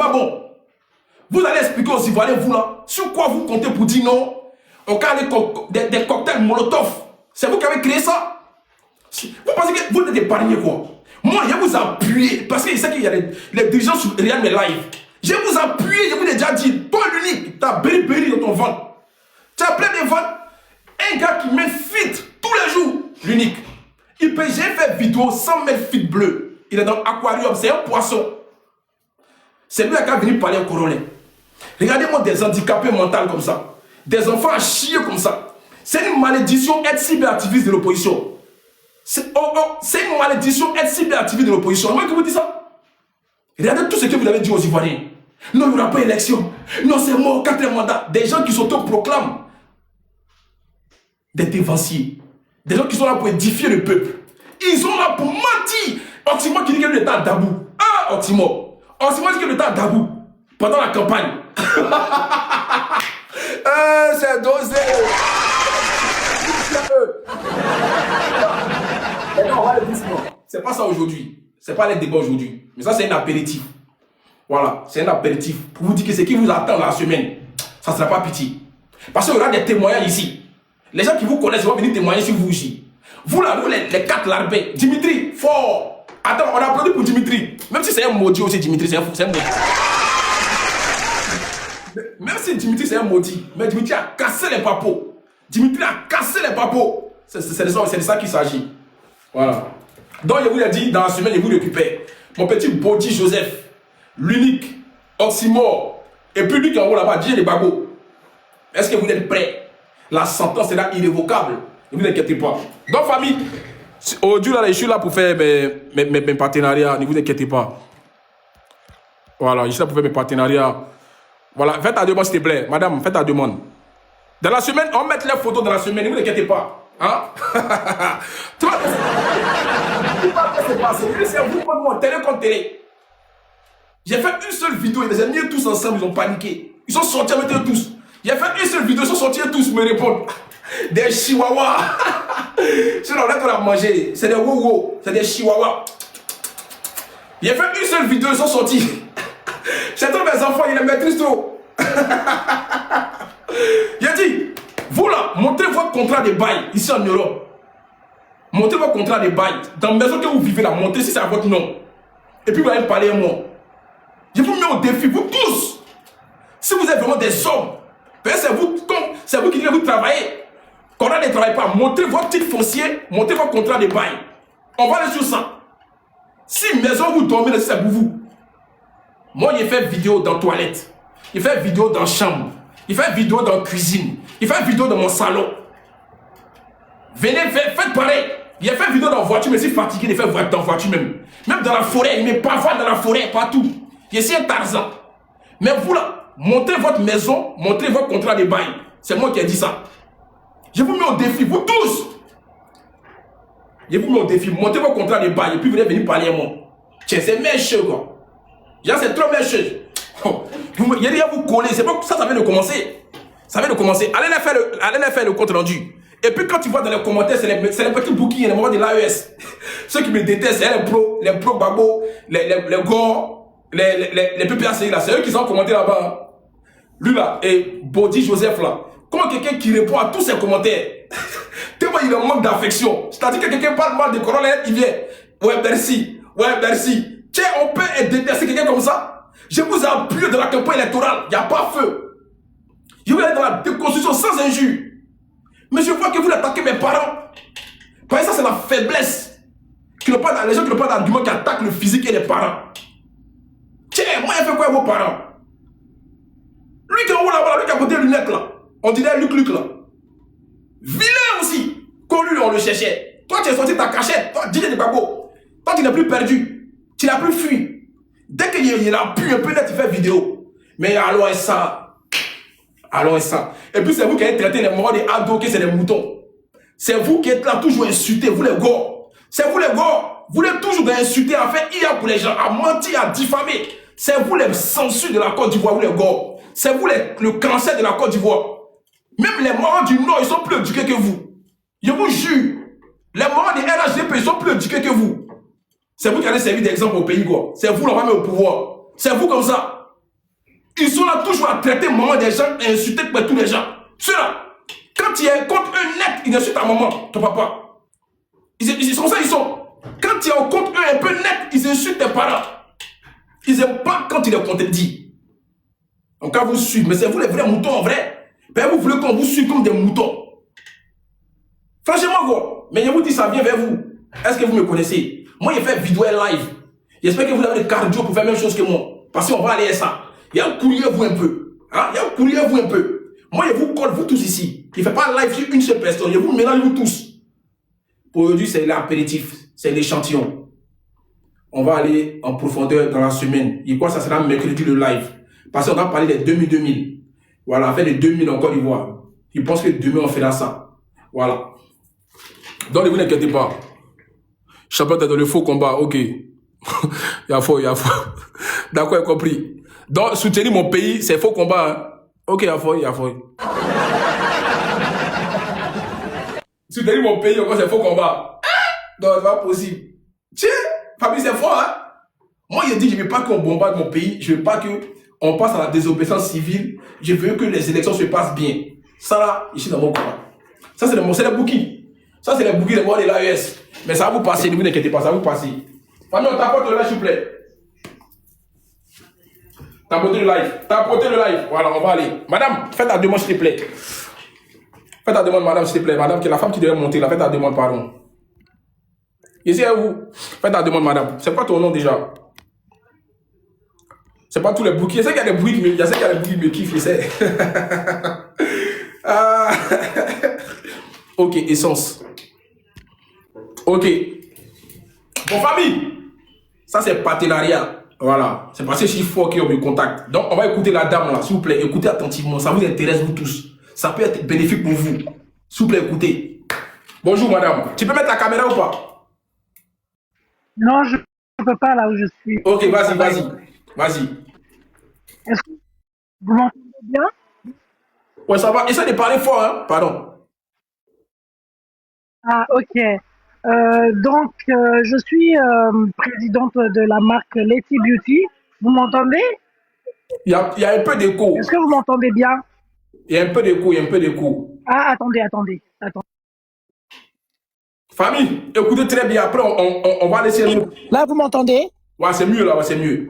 pas bon. Vous allez expliquer aux Ivoiriens, vous là, sur quoi vous comptez pour dire non? On a des cocktails Molotov. C'est vous qui avez créé ça? Vous pensez que vous êtes épargné quoi? Moi, je vous appuie parce que je sais qu'il y a les dirigeants sur Real Me Live. Je vous appuie, je vous ai déjà dit, toi l'unique, tu as béri dans ton ventre. Tu as plein de ventres. Un gars qui met fit tous les jours, l'unique. J'ai fait vidéo sans mettre fit bleu. Il est dans l'aquarium, c'est un poisson. C'est lui qui a venu parler au colonel. Regardez-moi des handicapés mentaux comme ça. Des enfants à chier comme ça. C'est une malédiction être cyberactiviste de l'opposition. C'est une malédiction être cyberactiviste de l'opposition. Moi qui vous dis ça. Regardez tout ce que vous avez dit aux Ivoiriens. Non, il n'y aura pas d'élection. Non, c'est mort, 4e mandat. Des gens qui s'autoproclament des dévanciers. Des gens qui sont là pour édifier le peuple. Ils sont là pour mentir. Oxymore qui dit que le temps d'Abou. Ah, Oxymore. Oxymore dit que le temps d'Abou. Pendant la campagne. C'est dosé. C'est pas ça aujourd'hui. C'est pas les débats aujourd'hui. Mais ça, c'est un apéritif. Voilà, c'est un apéritif. Pour vous dire que ce qui vous attend la semaine, ça ne sera pas pitié. Parce qu'il y aura des témoignages ici. Les gens qui vous connaissent vont venir témoigner sur vous ici. Vous là, vous les 4 larbins. Dimitri, fort. Attends, on a applaudi pour Dimitri. Même si c'est un maudit aussi, Dimitri, c'est un maudit. Même si Dimitri c'est un maudit, mais Dimitri a cassé les papos. Dimitri a cassé les papos. C'est de ça qu'il s'agit. Voilà. Donc je vous l'ai dit, dans la semaine, je vous récupère. Mon petit Bodi Joseph, l'unique, Oxymore, et puis lui qui est en haut là-bas, DJ les Bago. Est-ce que vous êtes prêts? La sentence est là irrévocable. Ne vous inquiétez pas. Donc famille, aujourd'hui là, je suis là pour faire mes partenariats. Ne vous inquiétez pas. Voilà, je suis là pour faire mes partenariats. Voilà, faites ta demande s'il te plaît. Madame, faites ta demande. Dans la semaine, on met les photos dans la semaine, ne vous inquiétez pas. Hein? Tu vois, c'est passé. C'est vous contre moi, télé contre télé. J'ai fait une seule vidéo, ils les ont mis tous ensemble, ils ont paniqué. Ils sont sortis avec eux tous. J'ai fait une seule vidéo, ils sont sortis tous me répondent. Des chihuahuas. Sinon, là, on a mangé. C'est des wow-wow. C'est des chihuahuas. J'ai fait une seule vidéo, ils sont sortis. J'ai tous mes enfants, ils les maîtrisent trop. J'ai dit, vous là, montrez votre contrat de bail ici en Europe. Montrez votre contrat de bail. Dans la maison que vous vivez là, montrez si c'est à votre nom. Et puis vous allez me parler à moi. Je vous mets au défi, vous tous. Si vous êtes vraiment des hommes, c'est vous qui devez vous travailler. Quand on ne travaille pas, montrez votre titre foncier, montrez votre contrat de bail. On va aller sur ça. Si maison vous dormez, c'est pour vous. Moi, j'ai fait vidéo dans la toilette. J'ai fait vidéo dans la chambre. J'ai fait vidéo dans la cuisine. J'ai fait vidéo dans mon salon. Venez, faites pareil. J'ai fait vidéo dans la voiture, mais je suis fatigué de faire dans la voiture même. Même dans la forêt, il met pas dans la forêt, partout. Je suis un Tarzan. Mais vous là, montrez votre maison, montrez votre contrat de bail. C'est moi qui ai dit ça. Je vous mets au défi, vous tous. Je vous mets au défi, montrez votre contrat de bail et puis vous allez venir parler à moi. Tiens, c'est méchant quoi. C'est trop méchant. Il y a rien à vous coller, c'est pas ça vient de commencer. Ça vient de commencer. Allez faire le compte rendu. Et puis quand tu vois dans les commentaires, c'est les petits bouquins, les moments de l'AES. Ceux qui me détestent, c'est les pro babo, les gore, les PPACI là, c'est eux qui sont commentés là-bas. Lui là, et Bodi Joseph là. Comment quelqu'un qui répond à tous ces commentaires, tellement il a un manque d'affection. C'est-à-dire que quelqu'un parle mal de colonel, il vient. Ouais, merci. Ouais, merci. Tiens, on peut détester quelqu'un comme ça. Je vous ai appuyé dans la campagne électorale. Il n'y a pas feu. Je vais aller dans la déconstruction sans injure. Mais je vois que vous attaquez mes parents. Parce que ça, c'est la faiblesse. Les gens qui n'ont pas d'argument qui attaquent le physique et les parents. Tiens, moi, il fait quoi à vos parents? Lui qui est en haut là-bas, lui qui a porté les lunettes là. On dirait Luc là. Vilain aussi. Quand lui, on le cherchait. Toi, tu es sorti de ta cachette. Toi, DJ de Babo. Toi, tu n'es plus perdu. Tu n'as plus fui. Dès qu'il a pu un peu net, tu fais vidéo. Mais allons et ça. Allons et ça. Et puis c'est vous qui avez traité les morts des ados, que c'est des moutons. C'est vous qui êtes là toujours insultés, vous les gars. C'est vous les gars. Vous êtes toujours insulter, à faire IA pour les gens, à mentir, à diffamer. C'est vous les censures de la Côte d'Ivoire, vous les gars. C'est vous le cancer de la Côte d'Ivoire. Même les morts du Nord, ils sont plus éduqués que vous. Je vous jure. Les morts des RHDP, ils sont plus éduqués que vous. C'est vous qui allez servir d'exemple au pays, quoi. C'est vous, on va mettre au pouvoir. C'est vous comme ça. Ils sont là toujours à traiter maman des gens et insulter tous les gens. Ceux-là, quand tu es contre eux net, ils insultent ta maman, ton papa. Ils sont ça, ils sont. Quand tu es contre eux un peu net, ils insultent tes parents. Ils n'aiment pas quand tu les contredis. Donc quand vous suivez, mais c'est vous les vrais moutons en vrai. Ben vous voulez qu'on vous suive comme des moutons. Franchement, quoi. Mais je vous dis, ça vient vers vous. Est-ce que vous me connaissez? Moi, j'ai fait vidéo live. J'espère que vous avez le cardio pour faire la même chose que moi. Parce qu'on va aller à ça. Il y a un courrier vous un peu. Hein? Il y a un courrier vous un peu. Moi, je vous colle vous tous ici. Il ne fait pas live sur une seule personne. Je vous mélange vous tous. Pour aujourd'hui, c'est l'apéritif. C'est l'échantillon. On va aller en profondeur dans la semaine. Et quoi, ça sera mercredi le live. Parce qu'on va parler des 2000. Voilà, faire les 2000 en Côte d'Ivoire. Je pense que demain, on fera ça. Voilà. Donc, ne vous inquiétez pas. Champion dans le faux combat, ok. Il y a faux. D'accord, j'ai compris. Donc, soutenir mon pays, c'est faux combat. Hein? Ok, il y a faux. Soutenir mon pays, encore c'est faux combat. Non, c'est pas possible. Tiens, famille, c'est fort, hein. Moi, je dis, je ne veux pas qu'on bombarde mon pays. Je ne veux pas qu'on passe à la désobéissance civile. Je veux que les élections se passent bien. Ça, là, ici, dans mon combat. Ça, c'est les bouquins. Ça, c'est les bouquins de moi de l'AES. Mais ça va vous passer, ne vous inquiétez pas, ça va vous passer. Famille, on t'apporte le live, s'il vous plaît. T'apportez le live. Voilà, on va aller. Madame, faites ta demande, s'il te plaît. Faites ta demande, madame, s'il te plaît. Madame, qui est la femme qui devait monter, là, faites ta demande, pardon. Ici, à vous. Faites ta demande, madame. C'est quoi ton nom déjà? C'est pas tous les bouquins. Je sais qu'il y a des bouquins qui me kiffent, je sais. Ah. Ok, essence. Ok. Bon, famille. Ça, c'est partenariat. Voilà. C'est parce que je suis fort qui me contacte. Donc, on va écouter la dame là, s'il vous plaît. Écoutez attentivement. Ça vous intéresse, vous tous. Ça peut être bénéfique pour vous. S'il vous plaît, écoutez. Bonjour, madame. Tu peux mettre la caméra ou pas? Non, je ne peux pas là où je suis. Ok, vas-y. Est-ce que vous m'entendez bien? Ouais, ça va. Essaye de parler fort, hein. Pardon. Ah, ok. Je suis présidente de la marque Letty Beauty. Vous m'entendez? Il y a un peu d'écho. Est-ce que vous m'entendez bien? Il y a un peu d'écho. Ah, attendez. Famille, écoutez très bien. Après, on va laisser nous. Là, vous m'entendez? Ouais, c'est mieux là, c'est mieux.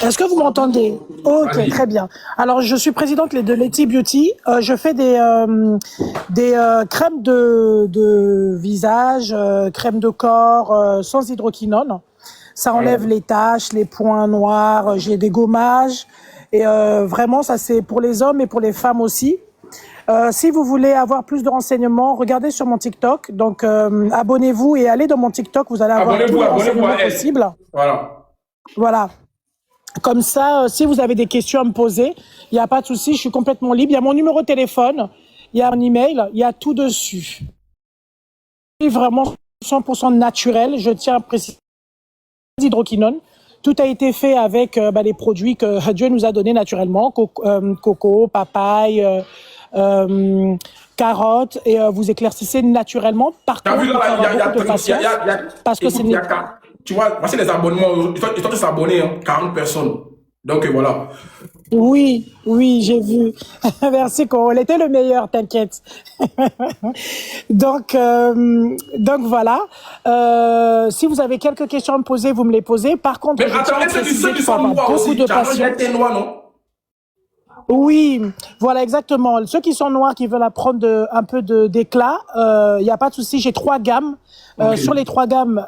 Est-ce que vous m'entendez? Ok, très bien. Alors, je suis présidente de Letty Beauty. Je fais des crèmes de visage, crèmes de corps sans hydroquinone. Ça enlève les taches, les points noirs. J'ai des gommages. Et vraiment, ça c'est pour les hommes et pour les femmes aussi. Si vous voulez avoir plus de renseignements, regardez sur mon TikTok. Donc, abonnez-vous et allez dans mon TikTok. Vous allez avoir tous les renseignements possibles. Voilà. Comme ça, si vous avez des questions à me poser, il n'y a pas de souci, je suis complètement libre. Il y a mon numéro de téléphone, il y a un email, il y a tout dessus. C'est vraiment 100% naturel, je tiens à préciser d'hydroquinone. Tout a été fait avec les produits que Dieu nous a donnés naturellement, coco, papaye, carottes, et vous éclaircissez naturellement. Par contre, tu vois, voici les abonnements. Ils sont s'abonner, 40 personnes. Donc voilà. Oui, j'ai vu. Merci, Coro. Elle était le meilleur, t'inquiète. donc voilà. Si vous avez quelques questions à me poser, vous me les posez. Par contre, mais attendez, ceux qui sont noirs aussi. Tu as été noir, non? Oui, voilà, exactement. Ceux qui sont noirs, qui veulent apprendre un peu d'éclat, il n'y a pas de souci. J'ai 3 gammes. Sur les 3 gammes,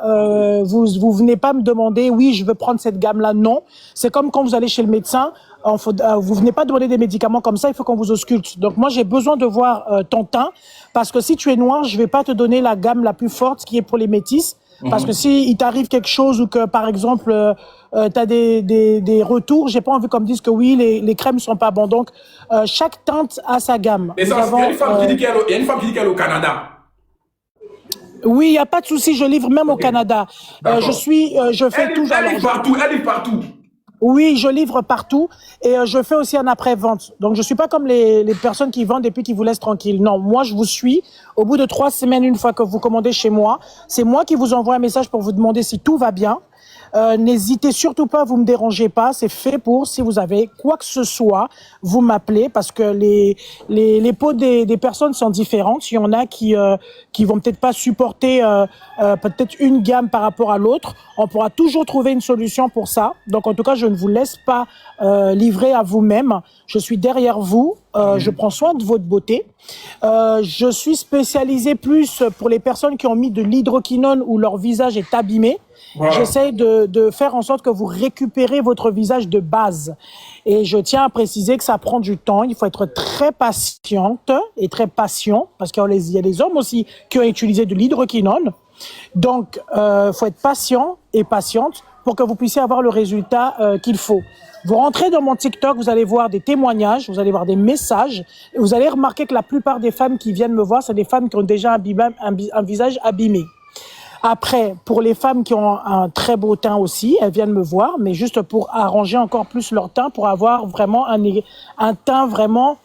vous venez pas me demander, oui, je veux prendre cette gamme-là. Non. C'est comme quand vous allez chez le médecin. Vous venez pas demander des médicaments comme ça. Il faut qu'on vous ausculte. Donc moi, j'ai besoin de voir ton teint, parce que si tu es noir, je vais pas te donner la gamme la plus forte qui est pour les métis. Parce que si il t'arrive quelque chose ou que, par exemple, tu as des retours, j'ai pas envie qu'on me dise que oui, les crèmes sont pas bonnes. Donc, chaque teinte a sa gamme. Il y a une femme qui dit qu'elle est au Canada. Oui, il n'y a pas de souci, je livre même au Canada. Je fais tout. Elle livre partout. Oui, je livre partout et je fais aussi un après-vente. Donc, je suis pas comme les personnes qui vendent et puis qui vous laissent tranquille. Non, moi, je vous suis. Au bout de 3 semaines, une fois que vous commandez chez moi, c'est moi qui vous envoie un message pour vous demander si tout va bien. N'hésitez surtout pas, vous me dérangez pas. C'est fait pour, si vous avez quoi que ce soit, vous m'appelez parce que les peaux des personnes sont différentes. Il y en a qui vont peut-être pas supporter peut-être une gamme par rapport à l'autre. On pourra toujours trouver une solution pour ça. Donc en tout cas, je ne vous laisse pas livrer à vous-même. Je suis derrière vous. Je prends soin de votre beauté. Je suis spécialisée plus pour les personnes qui ont mis de l'hydroquinone où leur visage est abîmé. Voilà. J'essaie de faire en sorte que vous récupérez votre visage de base. Et je tiens à préciser que ça prend du temps. Il faut être très patiente et très patient parce qu'il y a des hommes aussi qui ont utilisé de l'hydroquinone. Donc, faut être patient et patiente pour que vous puissiez avoir le résultat qu'il faut. Vous rentrez dans mon TikTok, vous allez voir des témoignages, vous allez voir des messages. Et vous allez remarquer que la plupart des femmes qui viennent me voir, c'est des femmes qui ont déjà un visage abîmé. Après, pour les femmes qui ont un très beau teint aussi, elles viennent me voir, mais juste pour arranger encore plus leur teint, pour avoir vraiment un teint vraiment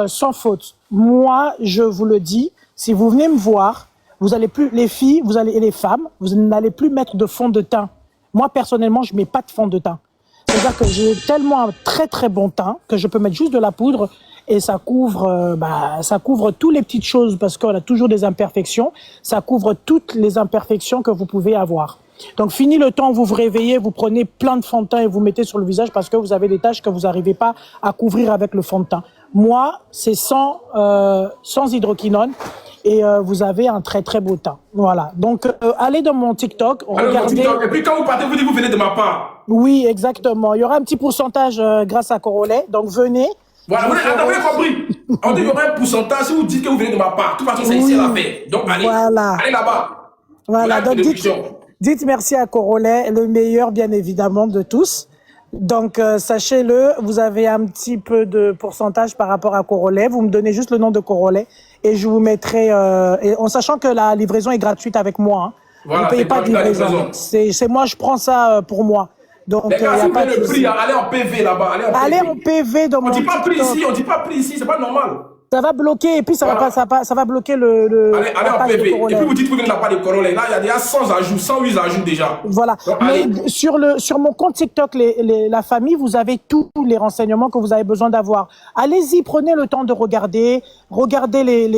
sans faute. Moi, je vous le dis, si vous venez me voir, vous allez plus, les filles, et les femmes, vous n'allez plus mettre de fond de teint. Moi, personnellement, je mets pas de fond de teint. C'est-à-dire que j'ai tellement un très très bon teint que je peux mettre juste de la poudre et ça couvre toutes les petites choses parce qu'on a toujours des imperfections. Ça couvre toutes les imperfections que vous pouvez avoir. Donc fini le temps, vous vous réveillez, vous prenez plein de fond de teint et vous mettez sur le visage parce que vous avez des taches que vous n'arrivez pas à couvrir avec le fond de teint. Moi, c'est sans hydroquinone. Et vous avez un très très beau teint. Voilà. Donc allez dans mon TikTok, regardez. TikTok. Et puis quand vous partez, vous dites vous venez de ma part. Oui, exactement. Il y aura un petit pourcentage grâce à Corolet. Donc venez. Voilà, vous avez compris. On dit qu'il y aura un pourcentage si vous dites que vous venez de ma part. De toute façon, c'est ici à la paix. Donc allez, allez là-bas. Voilà. Donc dites merci à Corolet, le meilleur bien évidemment de tous. Donc, sachez-le, vous avez un petit peu de pourcentage par rapport à Corolet. Vous me donnez juste le nom de Corolet et je vous mettrai, et en sachant que la livraison est gratuite avec moi. Hein. Voilà, vous ne payez pas de livraison. C'est moi, je prends ça pour moi. Donc, les gars, si vous voulez le prix, allez en PV là-bas. Allez en PV dans mon On dit pas prix ici, on dit pas prix ici, c'est pas normal. Ça va bloquer et puis ça va bloquer le allez en PV. Et puis vous dites que vous venez de la part de Corolet. Là, il y a déjà 100 ajouts, 108 ajouts déjà. Voilà. Donc, mais sur mon compte TikTok, la famille, vous avez tous les renseignements que vous avez besoin d'avoir. Allez-y, prenez le temps de regarder,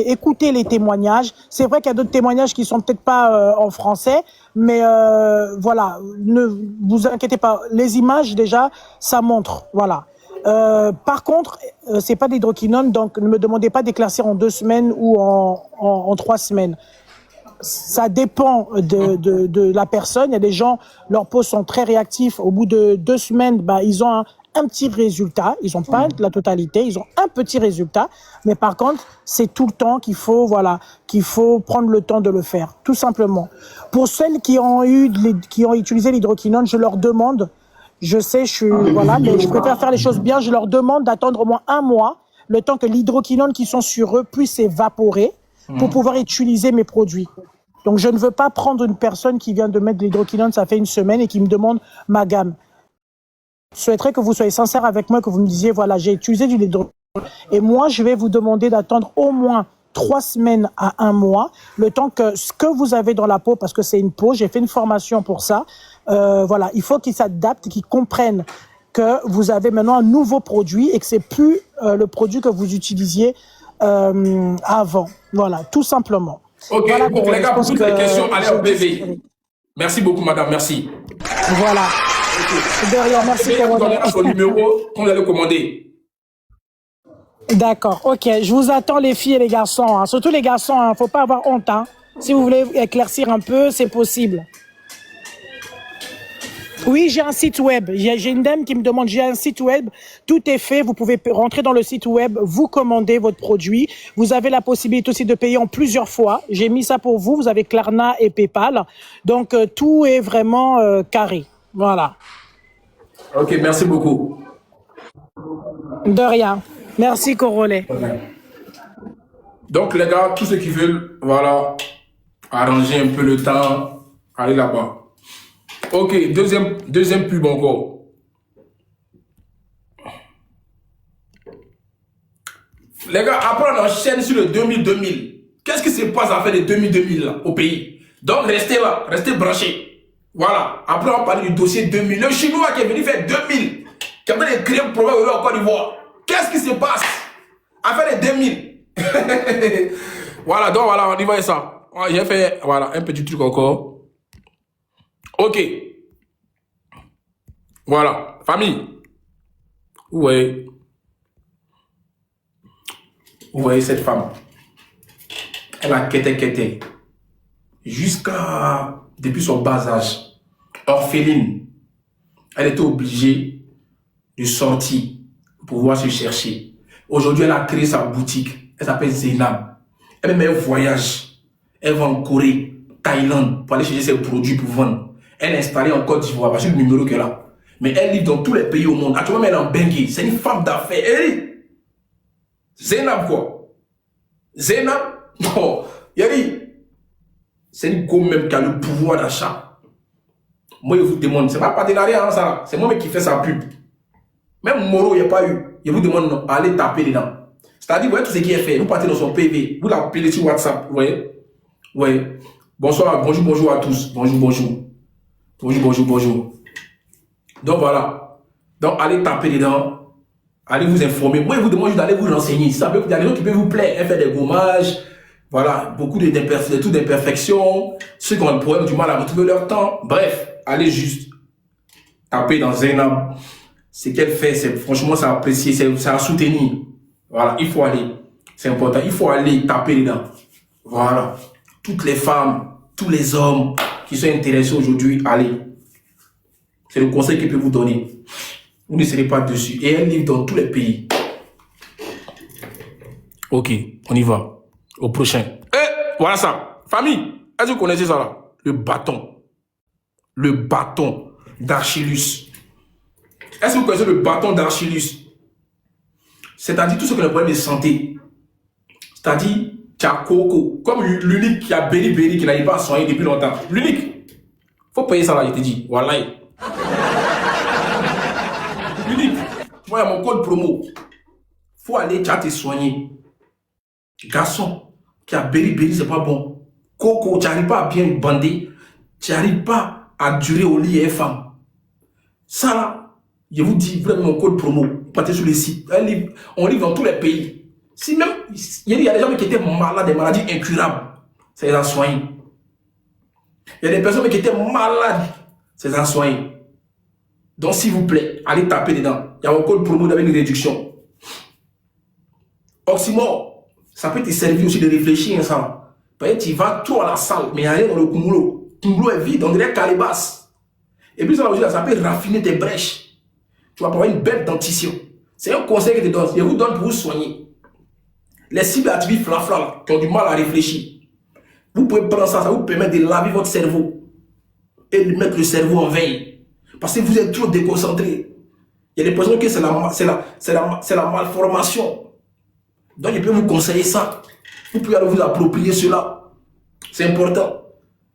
écoutez les témoignages. C'est vrai qu'il y a d'autres témoignages qui sont peut-être pas en français, mais voilà, ne vous inquiétez pas. Les images déjà, ça montre. Voilà. Par contre, c'est pas d'hydroquinone, donc ne me demandez pas d'éclaircir en 2 semaines ou en 3 semaines. Ça dépend de la personne. Il y a des gens, leurs peaux sont très réactifs. Au bout de 2 semaines, ils ont un petit résultat. Ils n'ont pas la totalité, ils ont un petit résultat. Mais par contre, c'est tout le temps qu'il faut prendre le temps de le faire, tout simplement. Pour celles qui ont utilisé l'hydroquinone, je leur demande. Je sais, mais je préfère faire les choses bien. Je leur demande d'attendre au moins 1 mois, le temps que l'hydroquinone qui sont sur eux puisse s'évaporer pour pouvoir utiliser mes produits. Donc, je ne veux pas prendre une personne qui vient de mettre de l'hydroquinone, ça fait 1 semaine, et qui me demande ma gamme. Je souhaiterais que vous soyez sincère avec moi, que vous me disiez, voilà, j'ai utilisé du l'hydroquinone. Et moi, je vais vous demander d'attendre au moins 3 semaines à 1 mois, le temps que ce que vous avez dans la peau, parce que c'est une peau, j'ai fait une formation pour ça. Voilà, il faut qu'ils s'adaptent, qu'ils comprennent que vous avez maintenant un nouveau produit et que c'est plus le produit que vous utilisiez avant. Voilà, tout simplement. Ok, voilà, donc les gars, pour toutes les questions, allez en PV. Merci beaucoup, madame, merci. Voilà. De rien, merci pour votre son numéro qu'on allait commander. D'accord, ok. Je vous attends les filles et les garçons. Hein. Surtout les garçons, hein. Faut pas avoir honte. Hein. Si vous voulez éclaircir un peu, c'est possible. Oui, j'ai un site web. J'ai une dame qui me demande, j'ai un site web. Tout est fait. Vous pouvez rentrer dans le site web, vous commandez votre produit. Vous avez la possibilité aussi de payer en plusieurs fois. J'ai mis ça pour vous. Vous avez Klarna et PayPal. Donc, tout est vraiment carré. Voilà. Ok, merci beaucoup. De rien. Merci, Corolet. Donc, les gars, tous ceux qui veulent, voilà, arranger un peu le temps, allez là-bas. Ok, deuxième pub encore. Les gars, après on enchaîne sur le 2000-2000. Qu'est-ce qui se passe à faire les 2000-2000 là, au pays? Donc, restez là, restez branchés. Voilà. Après, on va parler du dossier 2000. Le Chinois qui est venu faire 2000, qui a fait des créer un problème en Côte d'Ivoire. Qu'est-ce qui se passe? À faire les 2000. Voilà, donc voilà, on y va ça. J'ai fait, voilà, un petit truc encore. Ok. Voilà, famille. Ouais. Vous voyez cette femme. Elle a quêté. Jusqu'à, depuis son bas âge, orpheline. Elle était obligée de sortir pour pouvoir se chercher. Aujourd'hui, elle a créé sa boutique. Elle s'appelle Zainab. Elle voyage. Elle va en Corée, Thaïlande, pour aller chercher ses produits pour vendre. Elle est installée en Côte d'Ivoire, parce que le numéro qu'elle a. Mais elle livre dans tous les pays au monde. Actuellement, elle est en Bengue. C'est une femme d'affaires. Hey! Zainab, quoi? Zainab? Non. Yari. C'est une go même qui a le pouvoir d'achat. Moi, je vous demande, c'est pas partenariat, hein, ça. C'est moi qui fais sa pub. Même Moro, il n'y a pas eu. Je vous demande, non, allez taper dedans. C'est-à-dire, vous voyez tout ce qui est fait. Vous partez dans son PV. Vous l'appelez sur WhatsApp. Vous voyez? Oui. Bonsoir, bonjour à tous. Bonjour. Donc voilà. Donc allez taper dedans. Allez vous informer. Moi, je vous demande d'aller vous renseigner. Ça veut dire qu'il y a des gens qui peuvent vous plaire. Elle fait des gommages. Voilà. Beaucoup d'imperfections. Ceux qui ont un problème du mal à retrouver leur temps. Bref, allez juste taper dans Zainab. Ce qu'elle fait, c'est franchement, c'est apprécié. C'est à soutenir. Voilà. Il faut aller. C'est important. Il faut aller taper dedans. Voilà. Toutes les femmes, tous les hommes qui sont intéressés aujourd'hui, allez. C'est le conseil que je peux vous donner. Vous ne serez pas dessus. Et elle livre dans tous les pays. Ok, on y va. Au prochain. Voilà ça. Famille, est-ce que vous connaissez ça là? Le bâton. Le bâton d'Achillus. Est-ce que vous connaissez le bâton d'Achillus? C'est-à-dire tout ce qu'on a problème de santé. C'est-à-dire, tu as Coco, comme l'unique qui a Berry qui n'arrive pas à soigner depuis longtemps. L'unique. Faut payer ça là, je te dis. Voilà. L'unique. Moi, il y a mon code promo. Faut aller, tu as te soigner. Garçon, qui a Berry, c'est pas bon. Coco, tu n'arrives pas à bien bander. Tu n'arrives pas à durer au lit et femme. Ça là, je vous dis, vraiment mon code promo. Partez sur les sites. On livre dans tous les pays. Si même, il y a des gens qui étaient malades, des maladies incurables, c'est les soigner. Il y a des personnes qui étaient malades, c'est les soigner. Donc, s'il vous plaît, allez taper dedans. Il y a un code promo avec une réduction. Oxymore, ça peut te servir aussi de réfléchir, ça. Parce que tu vas trop à la salle, mais il n'y a rien dans le Kumulo. Kumulo est vide, on dirait calebasse. Et puis, ça peut raffiner tes brèches. Tu vas avoir une belle dentition. C'est un conseil que je te donne. Je vous donne pour vous soigner. Les cibles actives flafla qui ont du mal à réfléchir. Vous pouvez prendre ça, ça vous permet de laver votre cerveau et de mettre le cerveau en veille. Parce que vous êtes trop déconcentré. Il y a des personnes que c'est la malformation. Donc je peux vous conseiller ça. Vous pouvez aller vous approprier cela. C'est important.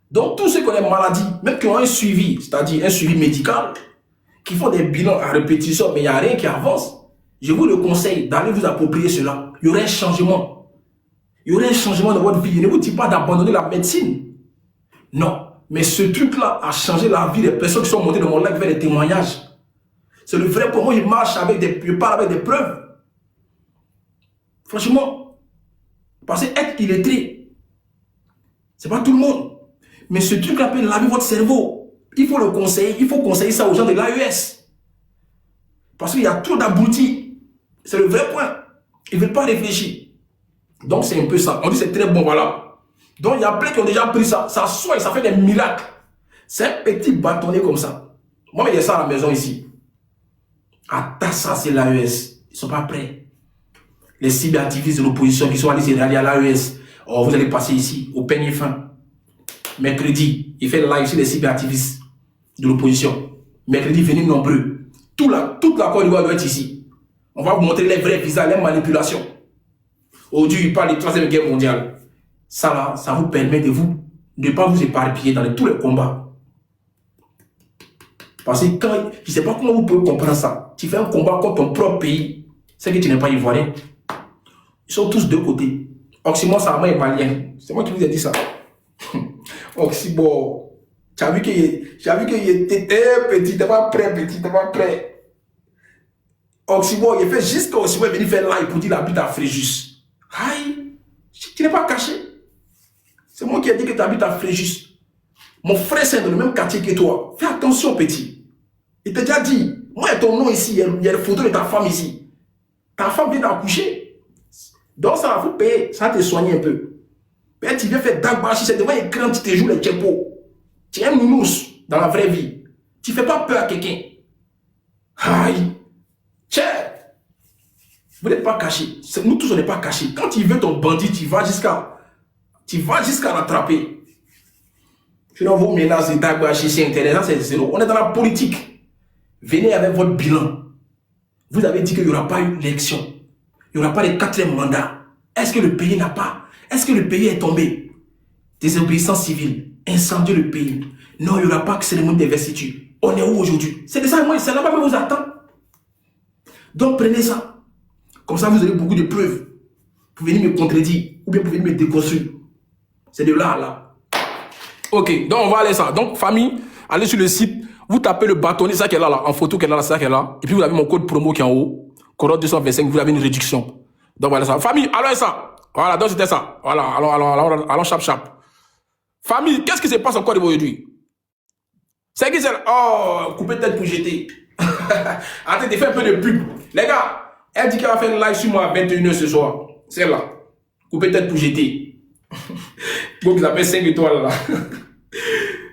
Donc tous ceux qui ont des maladies, même qui ont un suivi, c'est-à-dire un suivi médical, qui font des bilans à répétition, mais il n'y a rien qui avance, je vous le conseille d'aller vous approprier cela. Il y aurait un changement. Il y aurait un changement dans votre vie. Je ne vous dis pas d'abandonner la médecine. Non. Mais ce truc-là a changé la vie des personnes qui sont montées dans mon live vers des témoignages. C'est le vrai pour moi. Je marche avec je parle avec des preuves. Franchement. Parce que être illettré, c'est pas tout le monde. Mais ce truc-là peut laver votre cerveau. Il faut le conseiller. Il faut conseiller ça aux gens de l'AES. Parce qu'il y a trop d'abrutis. C'est le vrai point. Ils ne veulent pas réfléchir. Donc c'est un peu ça. On dit c'est très bon, voilà. Donc il y a plein qui ont déjà pris ça. Ça soigne, ça fait des miracles. C'est un petit bâtonnet comme ça. Moi, il y a ça à la maison ici. Attends, ça c'est l'AES. Ils ne sont pas prêts. Les cyberactivistes de l'opposition qui sont allés se rallier à l'AES. Oh, vous allez passer ici, au peigne fin. Mercredi, il fait le live sur les cyberactivistes de l'opposition. Mercredi, venez nombreux. Toute la Côte d'Ivoire doit être ici. On va vous montrer les vrais visages, les manipulations. Aujourd'hui, il parle de la 3e guerre mondiale. Ça là, ça vous permet de ne pas vous éparpiller dans tous les combats. Parce que quand, je ne sais pas comment vous pouvez comprendre ça. Tu fais un combat contre ton propre pays, c'est que tu n'es pas ivoirien. Ils sont tous de côté. Oxymore, ça est malien. C'est moi qui vous ai dit ça. Oxymore, Tu as vu qu'il était petit, t'es pas prêt, petit, t'es pas prêt. Oxymore, il fait jusqu'à Oxymore, il venir faire live pour dire la bite à Fréjus. Aïe, tu n'es pas caché. C'est moi qui ai dit que tu habites à Fréjus. Mon frère, c'est dans le même quartier que toi. Fais attention, petit. Il t'a déjà dit, moi, ton nom ici, il y a les photos de ta femme ici. Ta femme vient d'accoucher. Donc, ça va vous payer, ça va te soigner un peu. Mais tu viens faire dagbachi, c'est devant l'écran, tu te joues les tchempos. Tu es un nounous dans la vraie vie. Tu ne fais pas peur à quelqu'un. Aïe. Tiens. Vous n'êtes pas cachés. Nous tous, on n'est pas cachés. Quand tu veux ton bandit, tu vas jusqu'à l'attraper. Sinon, vos menaces de dagbachi, c'est intéressant, c'est zéro. On est dans la politique. Venez avec votre bilan. Vous avez dit qu'il n'y aura pas eu d'élection. Il n'y aura pas de 4e mandat. Est-ce que le pays n'a pas? Est-ce que le pays est tombé? Désobéissance civile, incendier le pays. Non, il n'y aura pas que cérémonie d'investiture. On est où aujourd'hui? C'est de ça, moi, ça là-bas, vous attend. Donc prenez ça. Comme ça, vous avez beaucoup de preuves. Pour venir me contredire ou bien pour venir me déconstruire. C'est de là à là. Ok, donc on va aller ça. Donc, famille, allez sur le site. Vous tapez le bâtonnet, ça qui est là, en photo qui est là, ça qui est là. Et puis vous avez mon code promo qui est en haut. Corotte 225, vous avez une réduction. Donc voilà ça. Famille, allons ça. Voilà, donc c'était ça. Voilà, allons, chap. Famille, qu'est-ce qui se passe encore aujourd'hui? C'est qui c'est là? Oh, couper tête pour jeter. Attendez, fais un peu de pub. Les gars, elle dit qu'elle va faire un live sur moi à 21h ce soir. C'est là. Couper tête pour jeter. Donc, ils appellent 5 étoiles là.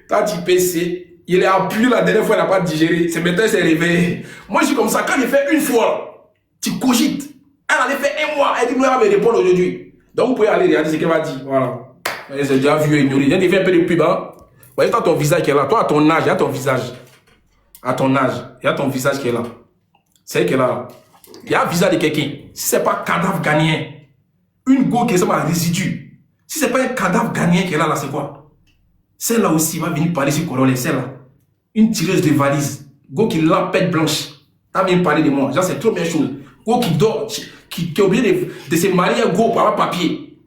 Quand tu PC, il est appuyé la dernière fois, il n'a pas digéré. C'est maintenant, il s'est réveillé. Moi, je suis comme ça. Quand il fait une fois, tu cogites. Elle allait faire 1 mois. Elle dit, nous, elle va me répondre aujourd'hui. Donc, vous pouvez aller regarder ce qu'elle va dire. Voilà. C'est déjà vu et ignoré. Il fait un peu de pub. Hein? Voyez, toi, ton visage qui est là. Toi, à ton âge, il y a ton visage. À ton âge, il y a ton visage qui est là. C'est elle qui est là. Il y a le visage de quelqu'un. Si ce n'est pas cadavre ghanéen, une go qui est un résidu. Si ce n'est pas un cadavre ghanéen qui est là, c'est quoi? Celle-là aussi va venir parler sur Corolle. Celle-là. Une tireuse de valise. Go qui l'a pète blanche. T'as bien parlé de moi. Genre, c'est trop bien chose. Go qui dort, qui est obligé de se marier à go pour avoir papier.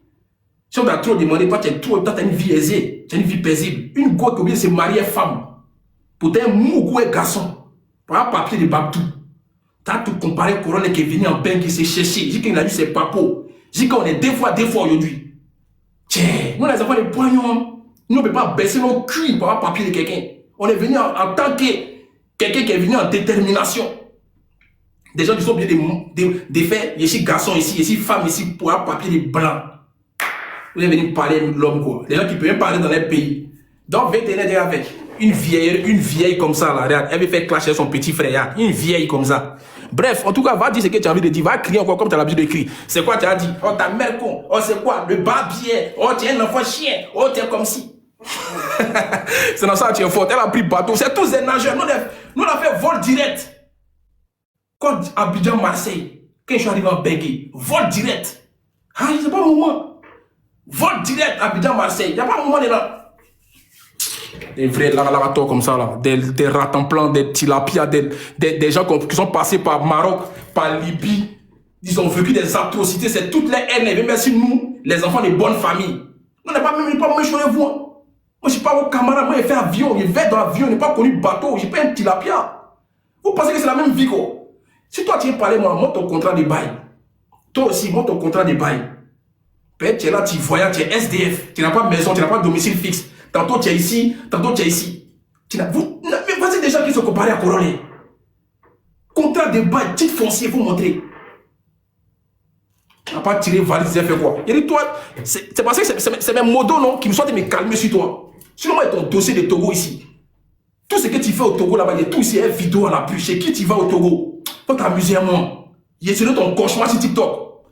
Si on t'a trop demandé, toi, tu as une vie aisée. Tu as une vie paisible. Une go qui est obligée de se marier à femme. Pour un mou ou un garçon. Pour avoir papier de Babtou. T'as tout comparé à Corolle qui est venu en bain, qui s'est cherché. J'ai qu'il a eu ses papos. J'ai qu'on est deux fois aujourd'hui. Tiens, nous les enfants les poignons. Nous ne pouvons pas baisser nos culs pour avoir papier de quelqu'un. On est venu en tant que quelqu'un qui est venu en détermination. Des gens qui sont obligés de faire ici garçon ici femme ici pour avoir papier de blanc. Vous êtes venu parler de l'homme quoi. Des gens qui ne peuvent même parler dans les pays. Donc 21 ans avec une vieille comme ça là, regarde, elle veut faire clasher son petit frère, une vieille comme ça. Bref, en tout cas, va dire ce que tu as envie de dire, va crier encore comme tu as l'habitude de crier. C'est quoi tu as dit? Oh ta mère con, oh c'est quoi? Le barbier, oh tu es un enfant chien, oh tu es comme si. C'est dans ça que tu es forte. Elle a pris bateau. C'est tous des nageurs. Nous, on a fait vol direct. Quand Abidjan, Marseille, quand je suis arrivé en Bengué, vol direct. Ah, c'est pas un moment. Vol direct, Abidjan, Marseille. Il n'y a pas un moment là. Des vrais larators comme ça, là. Des ratemplan, des tilapias, des gens qui sont passés par Maroc, par Libye. Ils ont vécu des atrocités. C'est toutes les haines. Même si nous, les enfants de bonnes familles, on n'est pas même chez vous. Moi, je ne suis pas vos camarades. Moi, j'ai fait avion. Je vais dans l'avion. Je n'ai pas connu bateau. Je n'ai pas un tilapia. Vous pensez que c'est la même vie, quoi? Si toi, tu es parlé, moi, ton contrat de bail. Toi aussi, moi, ton contrat de bail. Peut-être tu es là, tu voyages, tu es SDF. Tu n'as pas de maison, tu n'as pas de domicile fixe. Tantôt, tu es ici. Tantôt, tu es ici. Mais voici des gens qui sont comparés à Corolle. Contrat de bail, titre foncier, il faut montrer. Tu n'as pas tiré valise, tu as fait quoi? Il dit, toi, c'est parce que c'est mes modos, non, qui me sont de me calmer sur toi. Sinon, moi, ton dossier de Togo ici. Tout ce que tu fais au Togo là-bas, il y a tout ici, il y a une vidéo à l'appui. Chez qui tu vas au Togo? Faut t'amuser à moi. Il est sur ton cauchemar sur TikTok.